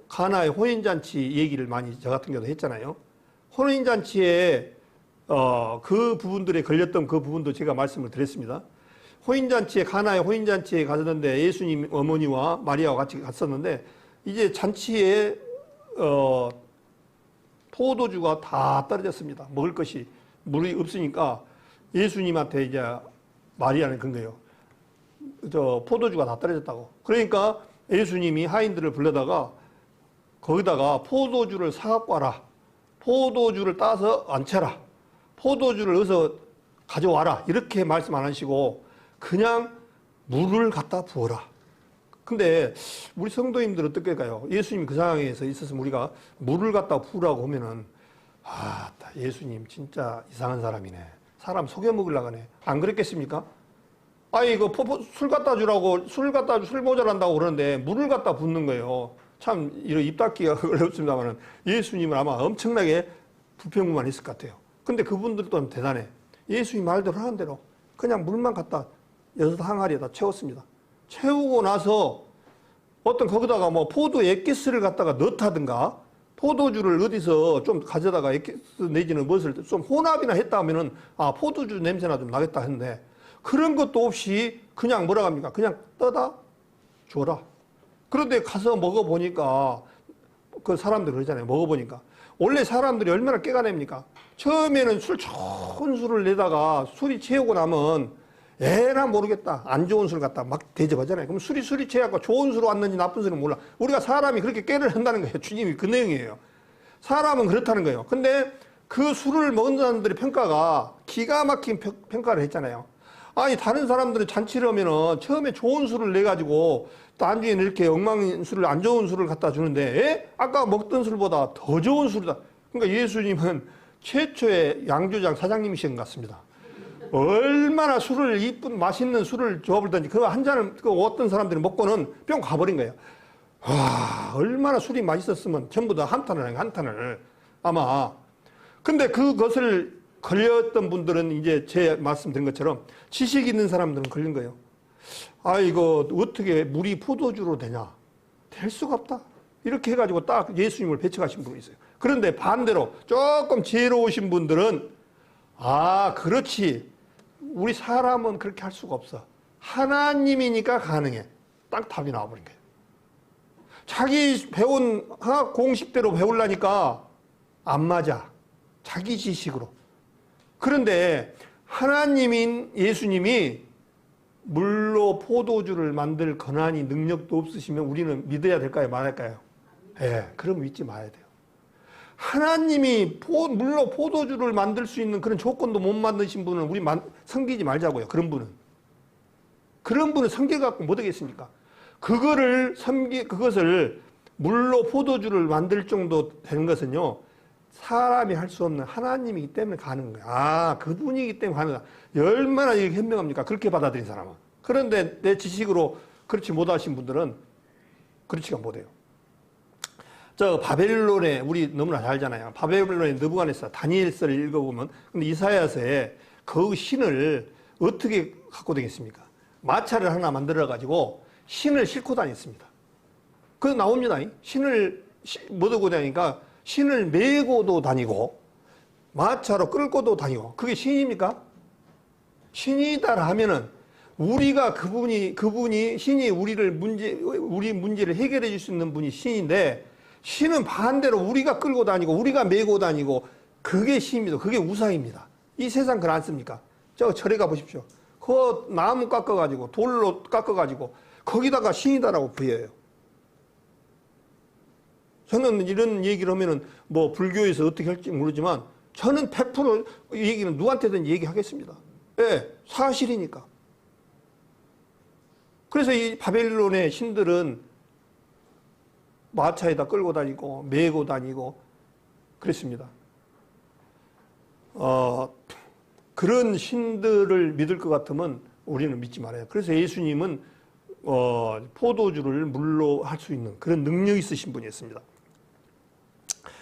가나의 혼인잔치 얘기를 많이 저 같은 경우도 했잖아요. 혼인잔치에 그 부분들에 걸렸던 그 부분도 제가 말씀을 드렸습니다. 가나의 혼인잔치에 갔는데 예수님 어머니와 마리아와 같이 갔었는데 이제 잔치에 포도주가 다 떨어졌습니다. 먹을 것이 물이 없으니까 예수님한테 이제 마리아는 그런 거예요. 포도주가 다 떨어졌다고. 그러니까 예수님이 하인들을 불러다가 거기다가 포도주를 사갖고 와라. 포도주를 따서 얹혀라. 포도주를 어서 가져와라. 이렇게 말씀 안 하시고 그냥 물을 갖다 부어라. 근데 우리 성도님들은 어떻게 할까요? 예수님이 그 상황에서 있었으면 우리가 물을 갖다 부으라고 하면은 예수님 진짜 이상한 사람이네. 사람 속여 먹으려고 하네. 안 그랬겠습니까? 술 갖다 주라고 술 모자란다고 그러는데 물을 갖다 붓는 거예요. 참 이런 입 닫기가 어렵습니다만 예수님은 아마 엄청나게 불평만 했을 것 같아요. 근데 그분들도 대단해. 예수님 말대로 하는 대로 그냥 물만 갖다 6항아리에다 채웠습니다. 채우고 나서 거기다가 포도 액기스를 갖다가 넣다든가 포도주를 어디서 좀 가져다가 액기스 내지는 무엇을 좀 혼합이나 했다 하면은 포도주 냄새나 좀 나겠다 했는데 그런 것도 없이 그냥 뭐라 합니까? 그냥 떠다 줘라. 그런데 가서 먹어보니까 그 사람들 그러잖아요. 먹어보니까 원래 사람들이 얼마나 깨가냅니까? 처음에는 좋은 술을 내다가 술이 채우고 나면 에라 모르겠다. 안 좋은 술 갖다 막 대접하잖아요. 그럼 술이 채갖고 좋은 술 왔는지 나쁜 술은 몰라. 우리가 사람이 그렇게 깨를 한다는 거예요. 주님이 그 내용이에요. 사람은 그렇다는 거예요. 근데 그 술을 먹은 사람들의 평가가 기가 막힌 평가를 했잖아요. 다른 사람들은 잔치를 하면은 처음에 좋은 술을 내가지고 나중에는 이렇게 엉망인 술을 안 좋은 술을 갖다 주는데 아까 먹던 술보다 더 좋은 술이다. 그러니까 예수님은 최초의 양조장 사장님이신 것 같습니다. 얼마나 술을 이쁜 맛있는 술을 줘버리든지 그 한 잔을 어떤 사람들이 먹고는 뿅 가버린 거예요. 얼마나 술이 맛있었으면 전부 다 한 탄을 아마. 근데 그것을 걸렸던 분들은 이제 제 말씀드린 것처럼 지식 있는 사람들은 걸린 거예요. 이거 어떻게 물이 포도주로 되냐? 될 수가 없다. 이렇게 해가지고 딱 예수님을 배척하신 분이 있어요. 그런데 반대로 조금 지혜로우신 분들은 그렇지. 우리 사람은 그렇게 할 수가 없어. 하나님이니까 가능해. 딱 답이 나와버린 거예요. 자기 배운 학업 공식대로 배우려니까 안 맞아. 자기 지식으로. 그런데 하나님인 예수님이 물로 포도주를 만들 권한이 능력도 없으시면 우리는 믿어야 될까요? 말할까요? 그럼 믿지 말아야 돼요. 하나님이 물로 포도주를 만들 수 있는 그런 조건도 못 만드신 분은 우리 섬기지 말자고요. 그런 분은 섬겨 갖고 못 하겠습니까? 그것을 물로 포도주를 만들 정도 되는 것은요, 사람이 할 수 없는 하나님이기 때문에 가는 거예요. 아, 그분이기 때문에 가는 거야. 얼마나 이게 현명합니까? 그렇게 받아들인 사람은. 그런데 내 지식으로 그렇지 못하신 분들은 그렇지가 못해요. 저 바벨론에, 우리 너무나 잘 알잖아요. 바벨론의 느부갓네살, 다니엘서를 읽어보면, 근데 이사야서에 그 신을 어떻게 갖고 다녔습니까? 마차를 하나 만들어가지고 신을 싣고 다녔습니다. 그거 나옵니다. 신을 못 얻고 다니니까 신을 메고도 다니고 마차로 끌고도 다니고, 그게 신입니까? 신이다 하면은 우리가 그분이 신이 우리 문제를 해결해 줄 수 있는 분이 신인데, 신은 반대로 우리가 끌고 다니고 우리가 메고 다니고, 그게 신입니다. 그게 우상입니다. 이 세상 그걸 안 씁니까? 저 절에 가 보십시오. 그 나무 깎아가지고 돌로 깎아가지고 거기다가 신이다라고 부여해요. 저는 이런 얘기를 하면은 뭐 불교에서 어떻게 할지 모르지만 저는 100% 이 얘기는 누구한테든 얘기하겠습니다. 예, 사실이니까. 그래서 이 바벨론의 신들은 마차에다 끌고 다니고 메고 다니고 그랬습니다. 그런 신들을 믿을 것 같으면 우리는 믿지 말아요. 그래서 예수님은 포도주를 물로 할 수 있는 그런 능력이 있으신 분이었습니다.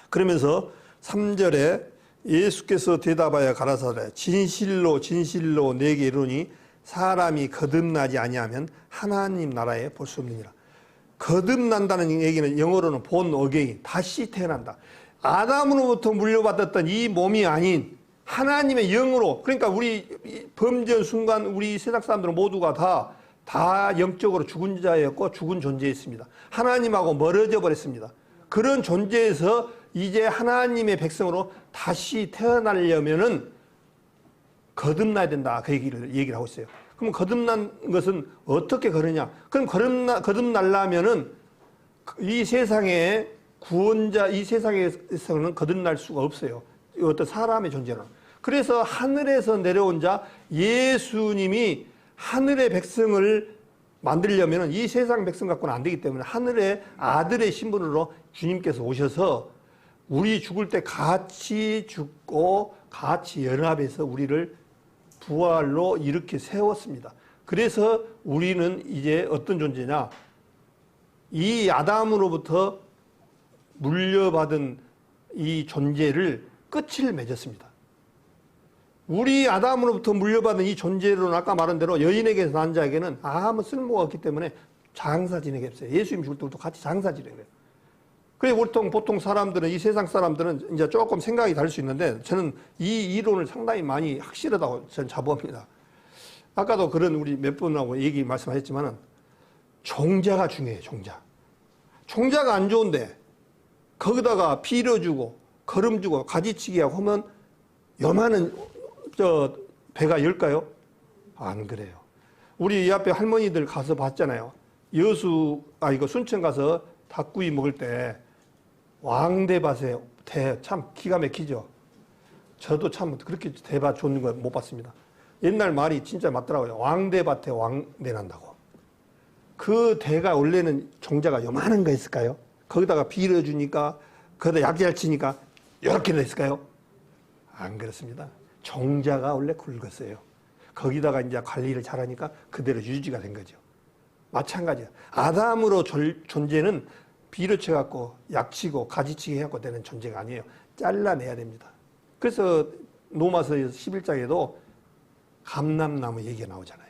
그러면서 3절에 예수께서 대답하여 가라사대 진실로 진실로 내게 이르노니 사람이 거듭나지 아니하면 하나님 나라에 볼 수 없느니라. 거듭난다는 얘기는 영어로는 born again, 다시 태어난다. 아담으로부터 물려받았던 이 몸이 아닌 하나님의 영으로, 그러니까 우리 범전 순간 우리 세상 사람들은 모두가 다 영적으로 죽은 자였고 죽은 존재였습니다. 하나님하고 멀어져 버렸습니다. 그런 존재에서 이제 하나님의 백성으로 다시 태어나려면은 거듭나야 된다. 그 얘기를 하고 있어요. 그럼 거듭난 것은 어떻게 그러냐? 그럼 거듭나려면은 이 세상의 구원자, 이 세상에서는 거듭날 수가 없어요. 어떤 사람의 존재는. 그래서 하늘에서 내려온 자 예수님이 하늘의 백성을 만들려면 이 세상 백성 갖고는 안 되기 때문에 하늘의 아들의 신분으로 주님께서 오셔서 우리 죽을 때 같이 죽고 같이 연합해서 우리를 부활로 이렇게 세웠습니다. 그래서 우리는 이제 어떤 존재냐? 이 아담으로부터 물려받은 이 존재를 끝을 맺었습니다. 우리 아담으로부터 물려받은 이 존재로는 아까 말한 대로 여인에게서 난 자에게는 아무 쓸모가 없기 때문에 장사 지내게 했어요. 예수님 죽을 때부터 같이 장사 지내게 해요. 그래, 보통 사람들은, 이 세상 사람들은 이제 조금 생각이 다를 수 있는데, 저는 이 이론을 상당히 많이 확실하다고 저는 자부합니다. 아까도 그런 우리 몇 분하고 말씀하셨지만은, 종자가 중요해요, 종자. 종자가 안 좋은데, 거기다가 빌어주고, 거름주고, 가지치기 하고 하면, 요만한, 배가 열까요? 안 그래요. 우리 이 앞에 할머니들 가서 봤잖아요. 순천 가서 닭구이 먹을 때, 왕대밭에 참 기가 막히죠. 저도 참 그렇게 대밭 좋은 거 못 봤습니다. 옛날 말이 진짜 맞더라고요. 왕대밭에 왕대 난다고. 그 대가 원래는 종자가 요만한 거 있을까요? 거기다가 빌어주니까, 거기다 약잘 치니까 이렇게 됐을까요? 안 그렇습니다. 종자가 원래 굵었어요. 거기다가 이제 관리를 잘하니까 그대로 유지가 된 거죠. 마찬가지야. 아담으로 존재는 빌어쳐갖고 약치고 가지치기 해갖고 되는 존재가 아니에요. 잘라내야 됩니다. 그래서 로마서 11장에도 감람나무 얘기가 나오잖아요.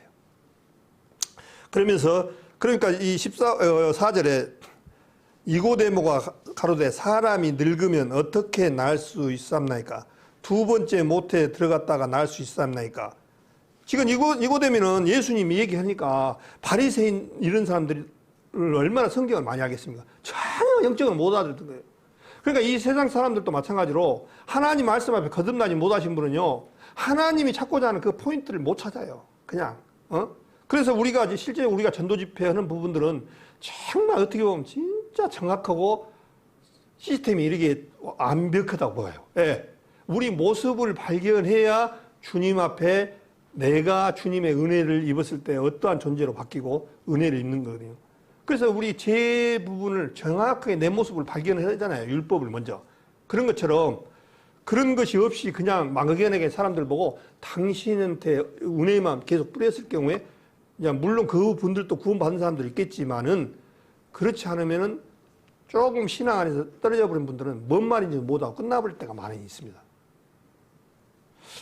그러니까 이 4절에 이고데모가 가로되 사람이 늙으면 어떻게 날 수 있삼나이까? 두 번째 모태에 들어갔다가 날 수 있삼나이까? 지금 이고데모는 예수님이 얘기하니까 바리새인 이런 사람들이 얼마나 성경을 많이 하겠습니까? 전혀 영적으로 못 알아듣는 거예요. 그러니까 이 세상 사람들도 마찬가지로 하나님 말씀 앞에 거듭나지 못하신 분은요, 하나님이 찾고자 하는 그 포인트를 못 찾아요. 그냥. 그래서 실제 우리가 전도 집회하는 부분들은 정말 어떻게 보면 진짜 정확하고 시스템이 이렇게 완벽하다고 보여요. 예. 우리 모습을 발견해야 주님 앞에 내가 주님의 은혜를 입었을 때 어떠한 존재로 바뀌고 은혜를 입는 거거든요. 그래서 우리 제 부분을 정확하게 내 모습을 발견을 하잖아요. 율법을 먼저. 그런 것처럼 그런 것이 없이 그냥 막연하게 사람들 보고 당신한테 은혜만 계속 뿌렸을 경우에 물론 그 분들도 구원받은 사람들이 있겠지만은 그렇지 않으면은 조금 신앙 안에서 떨어져 버린 분들은 뭔 말인지 못하고 끝나버릴 때가 많이 있습니다.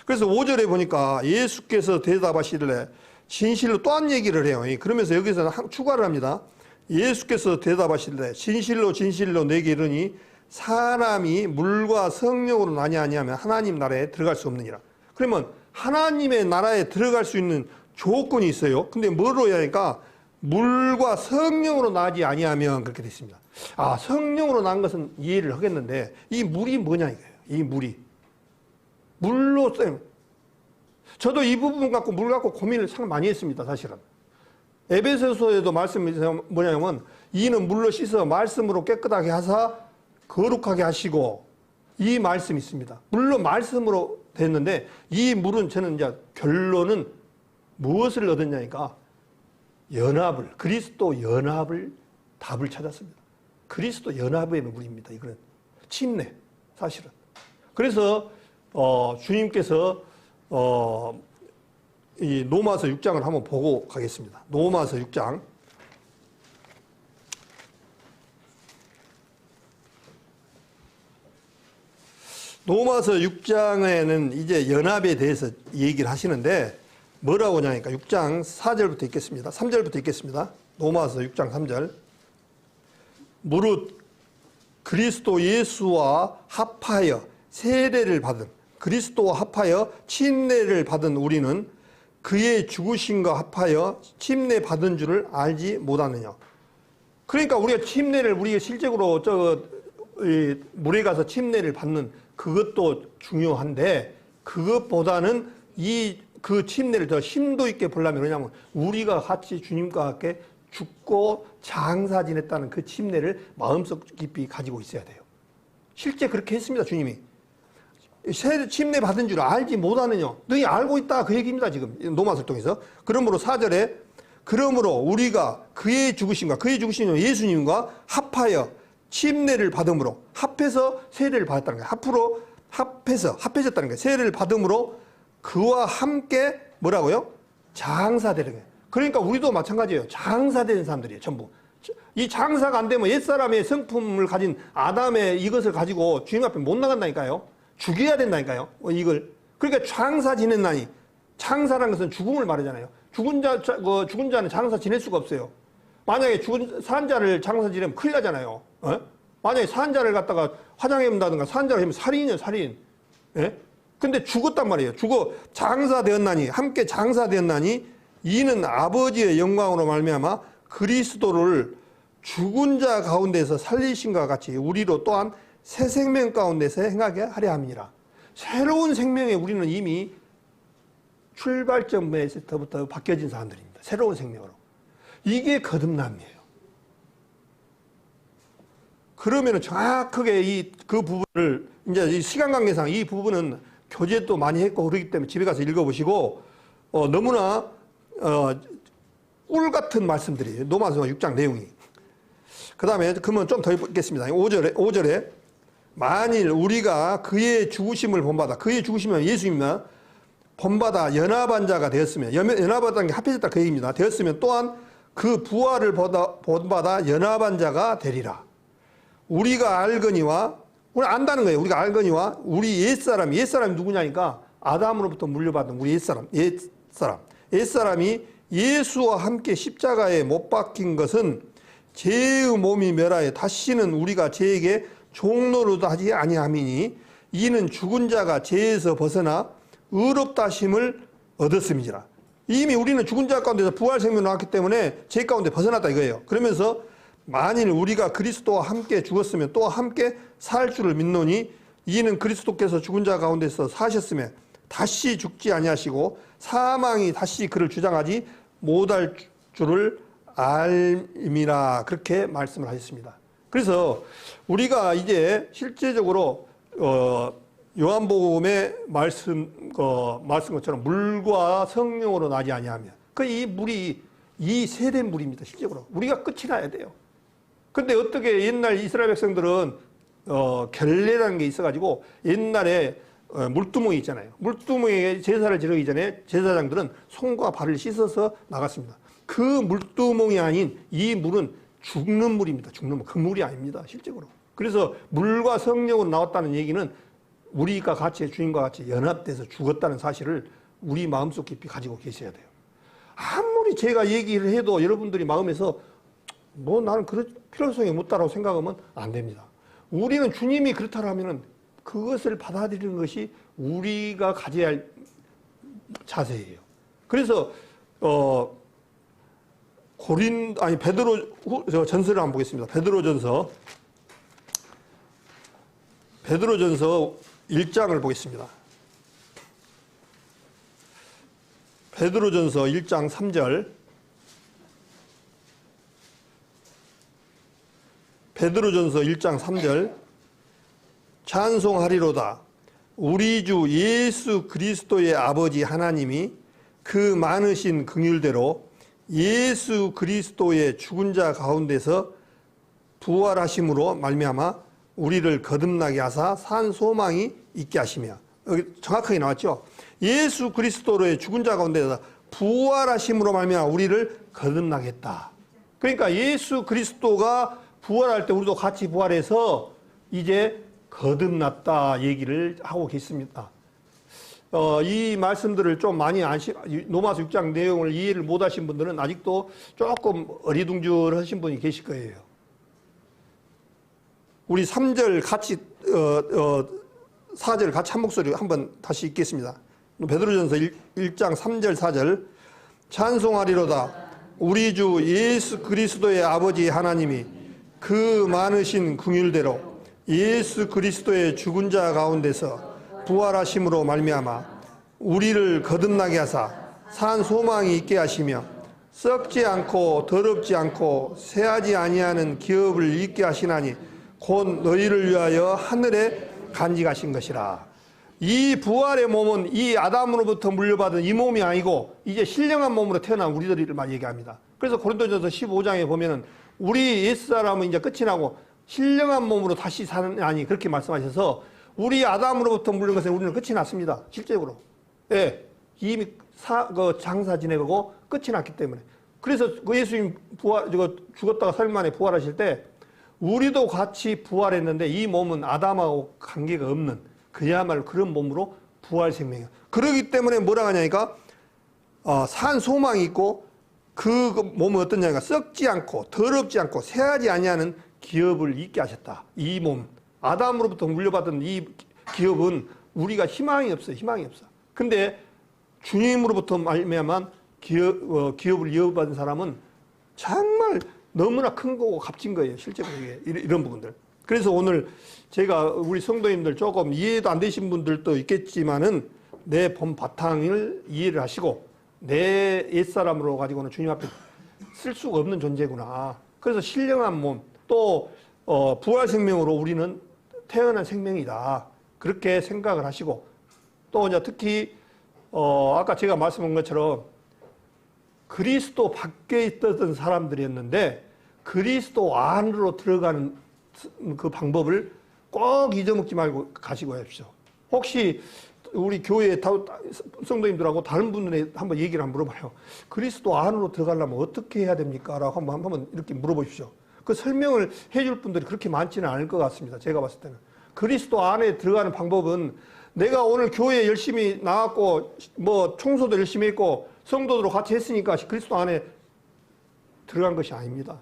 그래서 5절에 보니까 예수께서 대답하시길래 진실로 또 한 얘기를 해요. 그러면서 여기서 추가를 합니다. 예수께서 대답하시길래 진실로 진실로 내게 이르니 사람이 물과 성령으로 나지 아니하면 하나님 나라에 들어갈 수 없느니라. 그러면 하나님의 나라에 들어갈 수 있는 조건이 있어요. 근데 뭐로 해야 하니까 물과 성령으로 나지 아니하면 그렇게 되어 있습니다. 아, 성령으로 난 것은 이해를 하겠는데 이 물이 뭐냐 이거예요. 이 물이. 물로 쌤. 저도 이 부분 갖고 물 갖고 고민을 참 많이 했습니다. 사실은. 에베소서에도 말씀이 뭐냐면 이는 물로 씻어 말씀으로 깨끗하게 하사 거룩하게 하시고 이 말씀이 있습니다. 물론 말씀으로 됐는데 이 물은 저는 이제 결론은 무엇을 얻었냐니까 연합을 그리스도 연합을 답을 찾았습니다. 그리스도 연합의 물입니다. 이거는 침례 사실은. 그래서 주님께서 이 로마서 6장을 한번 보고 가겠습니다. 로마서 6장. 로마서 6장에는 이제 연합에 대해서 얘기를 하시는데 뭐라고 하냐니까 6장 4절부터 읽겠습니다. 3절부터 읽겠습니다. 로마서 6장 3절. 무릇 그리스도 예수와 합하여 세례를 받은 그리스도와 합하여 침례를 받은 우리는 그의 죽으심과 합하여 침례 받은 줄을 알지 못하느냐. 그러니까 우리가 침례를 우리가 실제로 물에 가서 침례를 받는 그것도 중요한데 그것보다는 그 침례를 더 심도 있게 보려면 왜냐하면 우리가 같이 주님과 함께 죽고 장사 지냈다는 그 침례를 마음속 깊이 가지고 있어야 돼요. 실제 그렇게 했습니다. 주님이. 침례 받은 줄 알지 못하느냐. 너희 알고 있다 그 얘기입니다. 지금 로마서를 통해서. 그러므로 4절에 그러므로 우리가 그의 죽으심과 그의 죽으심은 예수님과 합하여 침례를 받음으로 합해서 세례를 받았다는 거예요. 합해졌다는 거예요. 세례를 받음으로 그와 함께 뭐라고요? 장사되는 거예요. 그러니까 우리도 마찬가지예요. 장사되는 사람들이에요. 전부. 이 장사가 안 되면 옛사람의 성품을 가진 아담의 이것을 가지고 주님 앞에 못 나간다니까요. 죽여야 된다니까요. 이걸. 그러니까 장사 지낸다니. 장사라는 것은 죽음을 말하잖아요. 죽은 자는 장사 지낼 수가 없어요. 만약에 산 자를 장사 지내면 큰일 나잖아요. 만약에 산 자를 갖다가 화장해 본다든가 산 자를 하면 살인이에요, 살인. 예? 근데 죽었단 말이에요. 장사되었나니, 함께 장사되었나니, 이는 아버지의 영광으로 말미암아 그리스도를 죽은 자 가운데서 살리신과 같이 우리로 또한 새 생명 가운데서 행하게 하려 함이니라. 새로운 생명에 우리는 이미 출발점에서부터 바뀌어진 사람들입니다. 새로운 생명으로. 이게 거듭남이에요. 그러면 정확하게 그 부분을 이제 이 시간 관계상 이 부분은 교재도 많이 했고 그러기 때문에 집에 가서 읽어보시고 너무나 꿀 같은 말씀들이에요. 로마서 6장 내용이. 그 다음에 그러면 좀 더 읽겠습니다. 5절에 만일 우리가 그의 죽으심을 본받아 그의 죽으심은 예수님이나 본받아 연합한 자가 되었으면 연합하다는 게 합해졌다 그 얘기입니다. 되었으면 또한 그 부활을 본받아 연합한 자가 되리라. 우리가 알거니와 우리 안다는 거예요. 우리가 알거니와 우리 옛사람이 누구냐니까 아담으로부터 물려받은 우리 옛사람이 예수와 함께 십자가에 못 박힌 것은 죄의 몸이 멸하여 다시는 우리가 죄에게 종노릇 하지 아니함이니 이는 죽은 자가 죄에서 벗어나 의롭다 하심을 얻었음이니라. 이미 우리는 죽은 자 가운데서 부활 생명을 나왔기 때문에 죄 가운데 벗어났다 이거예요. 그러면서 만일 우리가 그리스도와 함께 죽었으면 또 함께 살 줄을 믿노니 이는 그리스도께서 죽은 자 가운데서 사셨으면 다시 죽지 아니하시고 사망이 다시 그를 주장하지 못할 줄을 알미라. 그렇게 말씀을 하셨습니다. 그래서 우리가 이제 실제적으로 요한복음의 말씀 것처럼 물과 성령으로 나지 아니하면 이 물이 이 세대물입니다. 실제로 우리가 끝이 나야 돼요. 근데 어떻게 옛날 이스라엘 백성들은 결례라는 게 있어가지고 옛날에 물두멍이 있잖아요. 물두멍에 제사를 지르기 전에 제사장들은 손과 발을 씻어서 나갔습니다. 그 물두멍이 아닌 이 물은 죽는 물입니다. 죽는 물. 그 물이 아닙니다. 실제로. 그래서 물과 성령으로 나왔다는 얘기는 우리가 같이 주님과 같이 연합돼서 죽었다는 사실을 우리 마음속 깊이 가지고 계셔야 돼요. 아무리 제가 얘기를 해도 여러분들이 마음에서 뭐 나는 그럴 필요성이 없다라고 생각하면 안 됩니다. 우리는 주님이 그렇다라면은 그것을 받아들이는 것이 우리가 가져야 할 자세예요. 그래서 베드로 전서를 한번 보겠습니다. 베드로전서 1장을 보겠습니다. 베드로전서 1장 3절. 베드로전서 1장 3절. 찬송하리로다. 우리 주 예수 그리스도의 아버지 하나님이 그 많으신 긍휼대로 예수 그리스도의 죽은 자 가운데서 부활하심으로 말미암아 우리를 거듭나게 하사 산 소망이 있게 하시며, 여기 정확하게 나왔죠. 예수 그리스도의 죽은 자 가운데서 부활하심으로 말미암아 우리를 거듭나게 했다. 그러니까 예수 그리스도가 부활할 때 우리도 같이 부활해서 이제 거듭났다 얘기를 하고 계십니다. 이 말씀들을 좀 많이 로마서 6장 내용을 이해를 못 하신 분들은 아직도 조금 어리둥절하신 분이 계실 거예요. 우리 3절 같이 4절 같이 한 목소리 한번 다시 읽겠습니다. 베드로전서 1장 3절 4절. 찬송하리로다. 우리 주 예수 그리스도의 아버지 하나님이 그 많으신 긍휼대로 예수 그리스도의 죽은 자 가운데서 부활하심으로 말미암아 우리를 거듭나게 하사 산 소망이 있게 하시며 썩지 않고 더럽지 않고 새하지 아니하는 기업을 있게 하시나니 곧 너희를 위하여 하늘에 간직하신 것이라. 이 부활의 몸은 이 아담으로부터 물려받은 이 몸이 아니고 이제 신령한 몸으로 태어난 우리들을 말 얘기합니다. 그래서 고린도전서 15장에 보면은 우리 옛사람은 이제 끝이 나고 신령한 몸으로 다시 사느니 그렇게 말씀하셔서 우리 아담으로부터 물린 것에 우리는 끝이 났습니다. 실제로. 예. 이미 장사 지내고 끝이 났기 때문에. 그래서 그 예수님 죽었다가 3일 만에 부활하실 때 우리도 같이 부활했는데 이 몸은 아담하고 관계가 없는 그야말로 그런 몸으로 부활 생명이에요. 그러기 때문에 뭐라 하냐니까 산 소망이 있고 그 몸은 어떠냐니까 썩지 않고 더럽지 않고 새하지 아니하는 기업을 있게 하셨다. 이 몸 아담으로부터 물려받은 이 기업은 우리가 희망이 없어요. 희망이 없어. 근데 주님으로부터 말미암아 기업을 이어받은 사람은 정말 너무나 큰 거고 값진 거예요. 실제로 이런 부분들. 그래서 오늘 제가 우리 성도님들 조금 이해도 안 되신 분들도 있겠지만은 내 본 바탕을 이해를 하시고 내 옛사람으로 가지고는 주님 앞에 쓸 수가 없는 존재구나. 그래서 신령한 몸, 또 부활 생명으로 우리는 태어난 생명이다. 그렇게 생각을 하시고 또 이제 특히 아까 제가 말씀한 것처럼 그리스도 밖에 있었던 사람들이었는데 그리스도 안으로 들어가는 그 방법을 꼭 잊어먹지 말고 가시고 하십시오. 혹시 우리 교회 성도님들하고 다른 분들에 한번 얘기를 한번 물어봐요. 그리스도 안으로 들어가려면 어떻게 해야 됩니까? 라고 한번 이렇게 물어보십시오. 그 설명을 해줄 분들이 그렇게 많지는 않을 것 같습니다. 제가 봤을 때는. 그리스도 안에 들어가는 방법은 내가 오늘 교회에 열심히 나왔고 뭐 청소도 열심히 했고 성도들로 같이 했으니까 그리스도 안에 들어간 것이 아닙니다.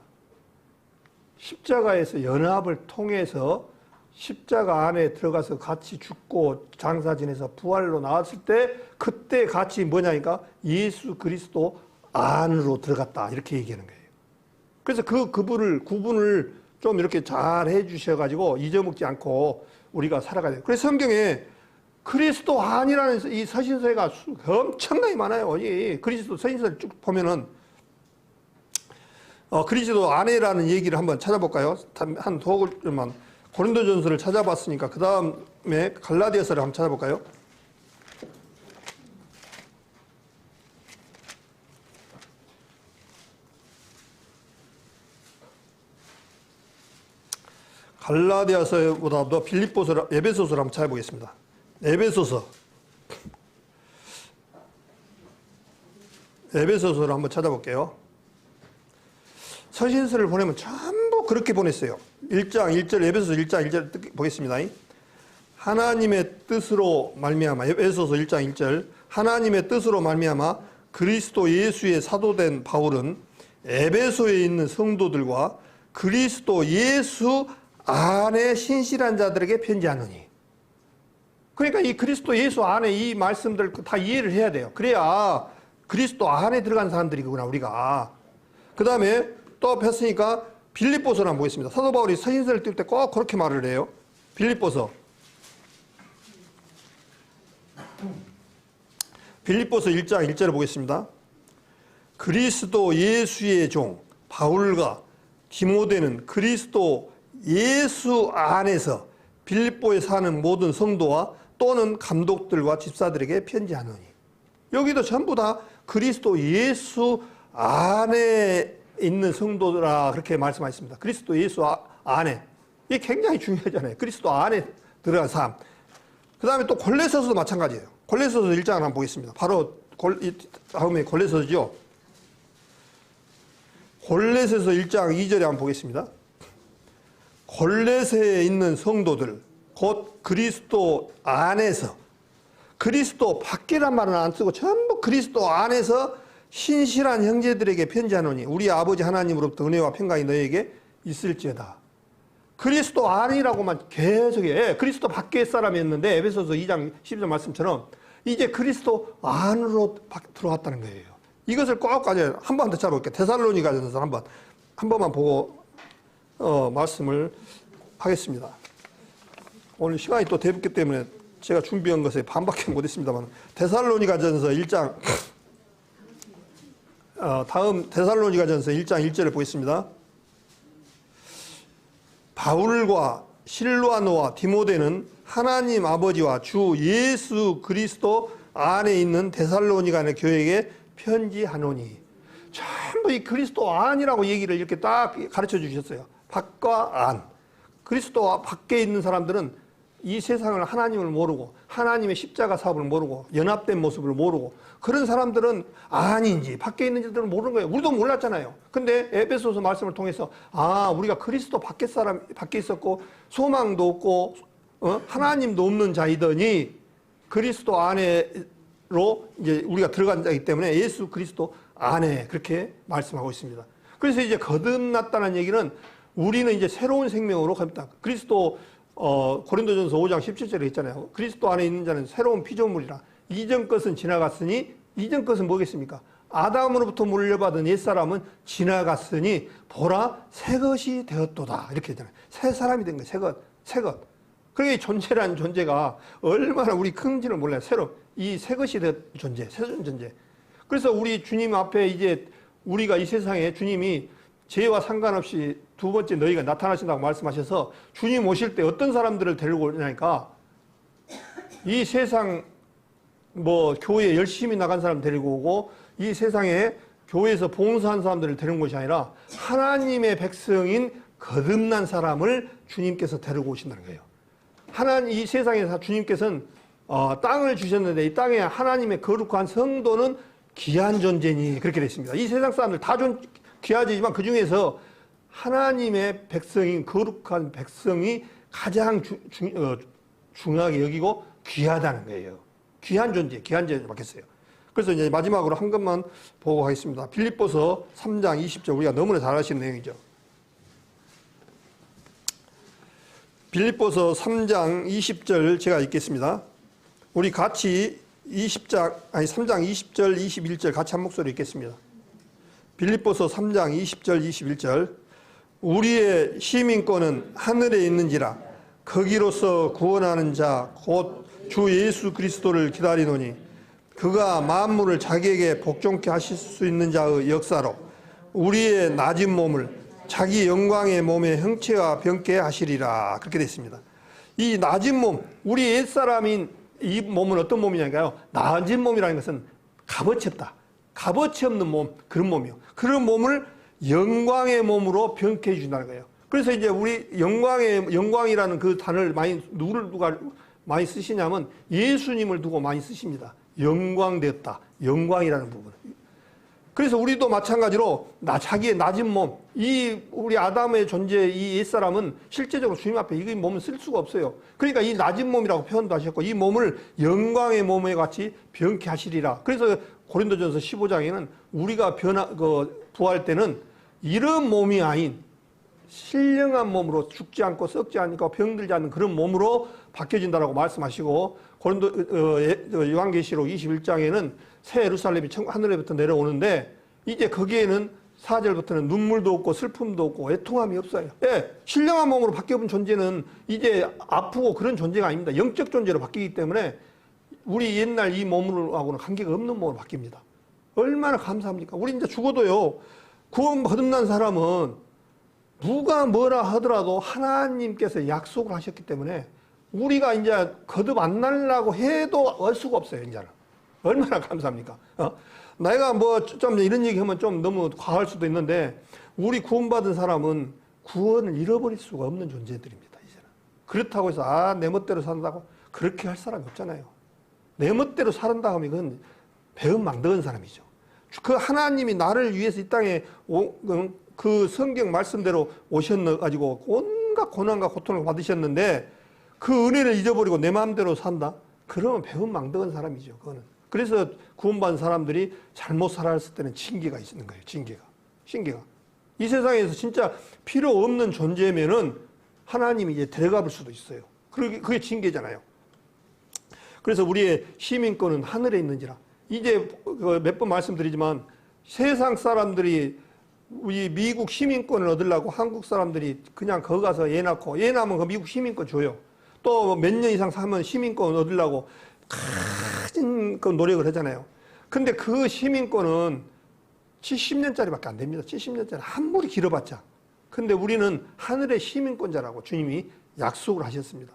십자가에서 연합을 통해서 십자가 안에 들어가서 같이 죽고 장사 지내서 부활로 나왔을 때 그때 같이 뭐냐니까 예수 그리스도 안으로 들어갔다 이렇게 얘기하는 거예요. 그래서 그 구분을 좀 이렇게 잘 해주셔가지고 잊어먹지 않고 우리가 살아가야 돼요. 그래서 성경에 그리스도 안이라는 이 서신서가 엄청나게 많아요. 이 그리스도 서신서를 쭉 보면은 그리스도 안에라는 얘기를 한번 찾아볼까요? 한 도구만 고린도전서를 찾아봤으니까 그 다음에 갈라디아서를 한번 찾아볼까요? 갈라디아서보다도 빌립보서, 에베소서를 한번 찾아보겠습니다. 에베소서를 한번 찾아볼게요. 서신서를 보내면 전부 그렇게 보냈어요. 1장 1절, 에베소서 1장 1절 보겠습니다. 하나님의 뜻으로 말미암아, 에베소서 1장 1절, 하나님의 뜻으로 말미암아 그리스도 예수의 사도된 바울은 에베소에 있는 성도들과 그리스도 예수 안에 신실한 자들에게 편지하노니. 그러니까 이 그리스도 예수 안에 이 말씀들 다 이해를 해야 돼요. 그래야 그리스도 안에 들어간 사람들이구나, 우리가. 그 다음에 또 폈으니까 빌립보서를 한번 보겠습니다. 사도 바울이 서신서를 띄울 때 꼭 그렇게 말을 해요. 빌립보서 1장 1절을 보겠습니다. 그리스도 예수의 종 바울과 디모데는 그리스도 예수 안에서 빌립보에 사는 모든 성도와 또는 감독들과 집사들에게 편지하노니. 여기도 전부 다 그리스도 예수 안에 있는 성도들아 그렇게 말씀하셨습니다. 그리스도 예수 안에. 이게 굉장히 중요하잖아요. 그리스도 안에 들어간 삶. 그 다음에 또 골로새서도 마찬가지예요. 골로새서 1장을 한번 보겠습니다. 바로 다음에 골로새서죠. 골로새서 1장 2절에 한번 보겠습니다. 골로새에 있는 성도들 곧 그리스도 안에서, 그리스도 밖이란 말은 안 쓰고 전부 그리스도 안에서 신실한 형제들에게 편지하노니 우리 아버지 하나님으로부터 은혜와 평강이 너에게 있을지어다. 그리스도 안이라고만 계속 해. 그리스도 밖의 사람이었는데 에베소서 2장 12절 말씀처럼 이제 그리스도 안으로 들어왔다는 거예요. 이것을 꼭 가져야 한 번 더 찾아볼게요. 데살로니가전서 한 번만 보고 말씀을 하겠습니다. 오늘 시간이 또 대붙기 때문에 제가 준비한 것에 반밖에 못했습니다만 데살로니가전서 1장 다음 데살로니가전서 1장 1절을 보겠습니다. 바울과 실로아노와 디모데는 하나님 아버지와 주 예수 그리스도 안에 있는 데살로니가의 교회에게 편지하노니. 전부 이 그리스도 안이라고 얘기를 이렇게 딱 가르쳐 주셨어요. 밖과 안. 그리스도 밖에 있는 사람들은 이 세상을 하나님을 모르고 하나님의 십자가 사업을 모르고 연합된 모습을 모르고 그런 사람들은 안인지 밖에 있는지들은 모르는 거예요. 우리도 몰랐잖아요. 근데 에베소서 말씀을 통해서 우리가 그리스도 밖에 있었고 소망도 없고 하나님도 없는 자이더니 그리스도 안에로 이제 우리가 들어간 자이기 때문에 예수 그리스도 안에 그렇게 말씀하고 있습니다. 그래서 이제 거듭났다는 얘기는 우리는 이제 새로운 생명으로 갑니다. 그리스도 고린도전서 5장 17절에 있잖아요. 그리스도 안에 있는 자는 새로운 피조물이라. 이전 것은 지나갔으니, 이전 것은 뭐겠습니까? 아담으로부터 물려받은 옛사람은 지나갔으니 보라 새 것이 되었도다. 이렇게 되잖아요. 새 사람이 된 거예요. 새 것. 그게 존재라는 존재가 얼마나 우리 큰지를 몰라요. 이 새 것이 된 존재, 새로운 존재. 그래서 우리 주님 앞에 이제 우리가 이 세상에 주님이 죄와 상관없이 두 번째 너희가 나타나신다고 말씀하셔서 주님 오실 때 어떤 사람들을 데리고 오냐니까 이 세상 교회 열심히 나간 사람 데리고 오고 이 세상에 교회에서 봉사한 사람들을 데리는 것이 아니라 하나님의 백성인 거듭난 사람을 주님께서 데리고 오신다는 거예요. 이 세상에서 주님께서는 땅을 주셨는데 이 땅에 하나님의 거룩한 성도는 귀한 존재니 그렇게 되어 있습니다. 이 세상 사람들 다 귀하지만 그 중에서 하나님의 백성인 거룩한 백성이 가장 중요하게 여기고 귀하다는 거예요. 귀한 존재 받겠어요. 그래서 이제 마지막으로 한 것만 보고 가겠습니다. 빌립보서 3장 20절 우리가 너무나 잘 아시는 내용이죠. 빌립보서 3장 20절 제가 읽겠습니다. 우리 같이 3장 20절 21절 같이 한 목소리 읽겠습니다. 빌립보서 3장 20절 21절 우리의 시민권은 하늘에 있는지라 거기로서 구원하는 자 곧 주 예수 그리스도를 기다리노니 그가 만물을 자기에게 복종케 하실 수 있는 자의 역사로 우리의 낮은 몸을 자기 영광의 몸의 형체와 병케 하시리라 그렇게 되어 있습니다. 이 낮은 몸, 우리 옛사람인 이 몸은 어떤 몸이냐니까요. 낮은 몸이라는 것은 값어치 없다. 값어치 없는 몸, 그런 몸이요. 그런 몸을 영광의 몸으로 병케 해준다는 거예요. 그래서 이제 우리 영광이라는 그 단어를 누가 많이 쓰시냐면 예수님을 두고 많이 쓰십니다. 영광되었다. 영광이라는 부분. 그래서 우리도 마찬가지로 자기의 낮은 몸, 우리 아담의 존재, 이 옛사람은 실제적으로 주님 앞에 이 몸을 쓸 수가 없어요. 그러니까 이 낮은 몸이라고 표현도 하셨고, 이 몸을 영광의 몸에 같이 변케 하시리라. 그래서 고린도전서 15장에는 우리가 부활 때는 이런 몸이 아닌 신령한 몸으로 죽지 않고 썩지 않고 병들지 않는 그런 몸으로 바뀌어진다라고 말씀하시고, 요한계시록 21장에는 새 예루살렘이 하늘에부터 내려오는데 이제 거기에는 4절부터는 눈물도 없고 슬픔도 없고 애통함이 없어요. 예, 신령한 몸으로 바뀌어본 존재는 이제 아프고 그런 존재가 아닙니다. 영적 존재로 바뀌기 때문에 우리 옛날 이 몸하고는 관계가 없는 몸으로 바뀝니다. 얼마나 감사합니까? 우리 이제 죽어도요, 구원 거듭난 사람은 누가 뭐라 하더라도 하나님께서 약속을 하셨기 때문에 우리가 이제 거듭 안 날라고 해도 알 수가 없어요, 이제는. 얼마나 감사합니까? 내가 좀 이런 얘기 하면 좀 너무 과할 수도 있는데, 우리 구원받은 사람은 구원을 잃어버릴 수가 없는 존재들입니다, 이제는. 그렇다고 해서, 내 멋대로 산다고? 그렇게 할 사람이 없잖아요. 내 멋대로 살았다 하면 그건 배은망덕한 사람이죠. 그 하나님이 나를 위해서 이 땅에 그 성경 말씀대로 오셨가지고 온갖 고난과 고통을 받으셨는데 그 은혜를 잊어버리고 내 마음대로 산다? 그러면 배은망덕한 사람이죠, 그거는. 그래서 구원받은 사람들이 잘못 살았을 때는 징계가 있는 거예요. 징계가. 이 세상에서 진짜 필요 없는 존재면은 하나님이 이제 데려가볼 수도 있어요. 그게 징계잖아요. 그래서 우리의 시민권은 하늘에 있는지라. 이제 몇 번 말씀드리지만 세상 사람들이 우리 미국 시민권을 얻으려고 한국 사람들이 그냥 거기 가서 애 낳으면 그 미국 시민권 줘요. 또 몇 년 이상 살면 시민권 얻으려고 큰 그 노력을 하잖아요. 근데 그 시민권은 70년짜리밖에 안 됩니다. 70년짜리 아무리 길어봤자. 근데 우리는 하늘의 시민권자라고 주님이 약속을 하셨습니다.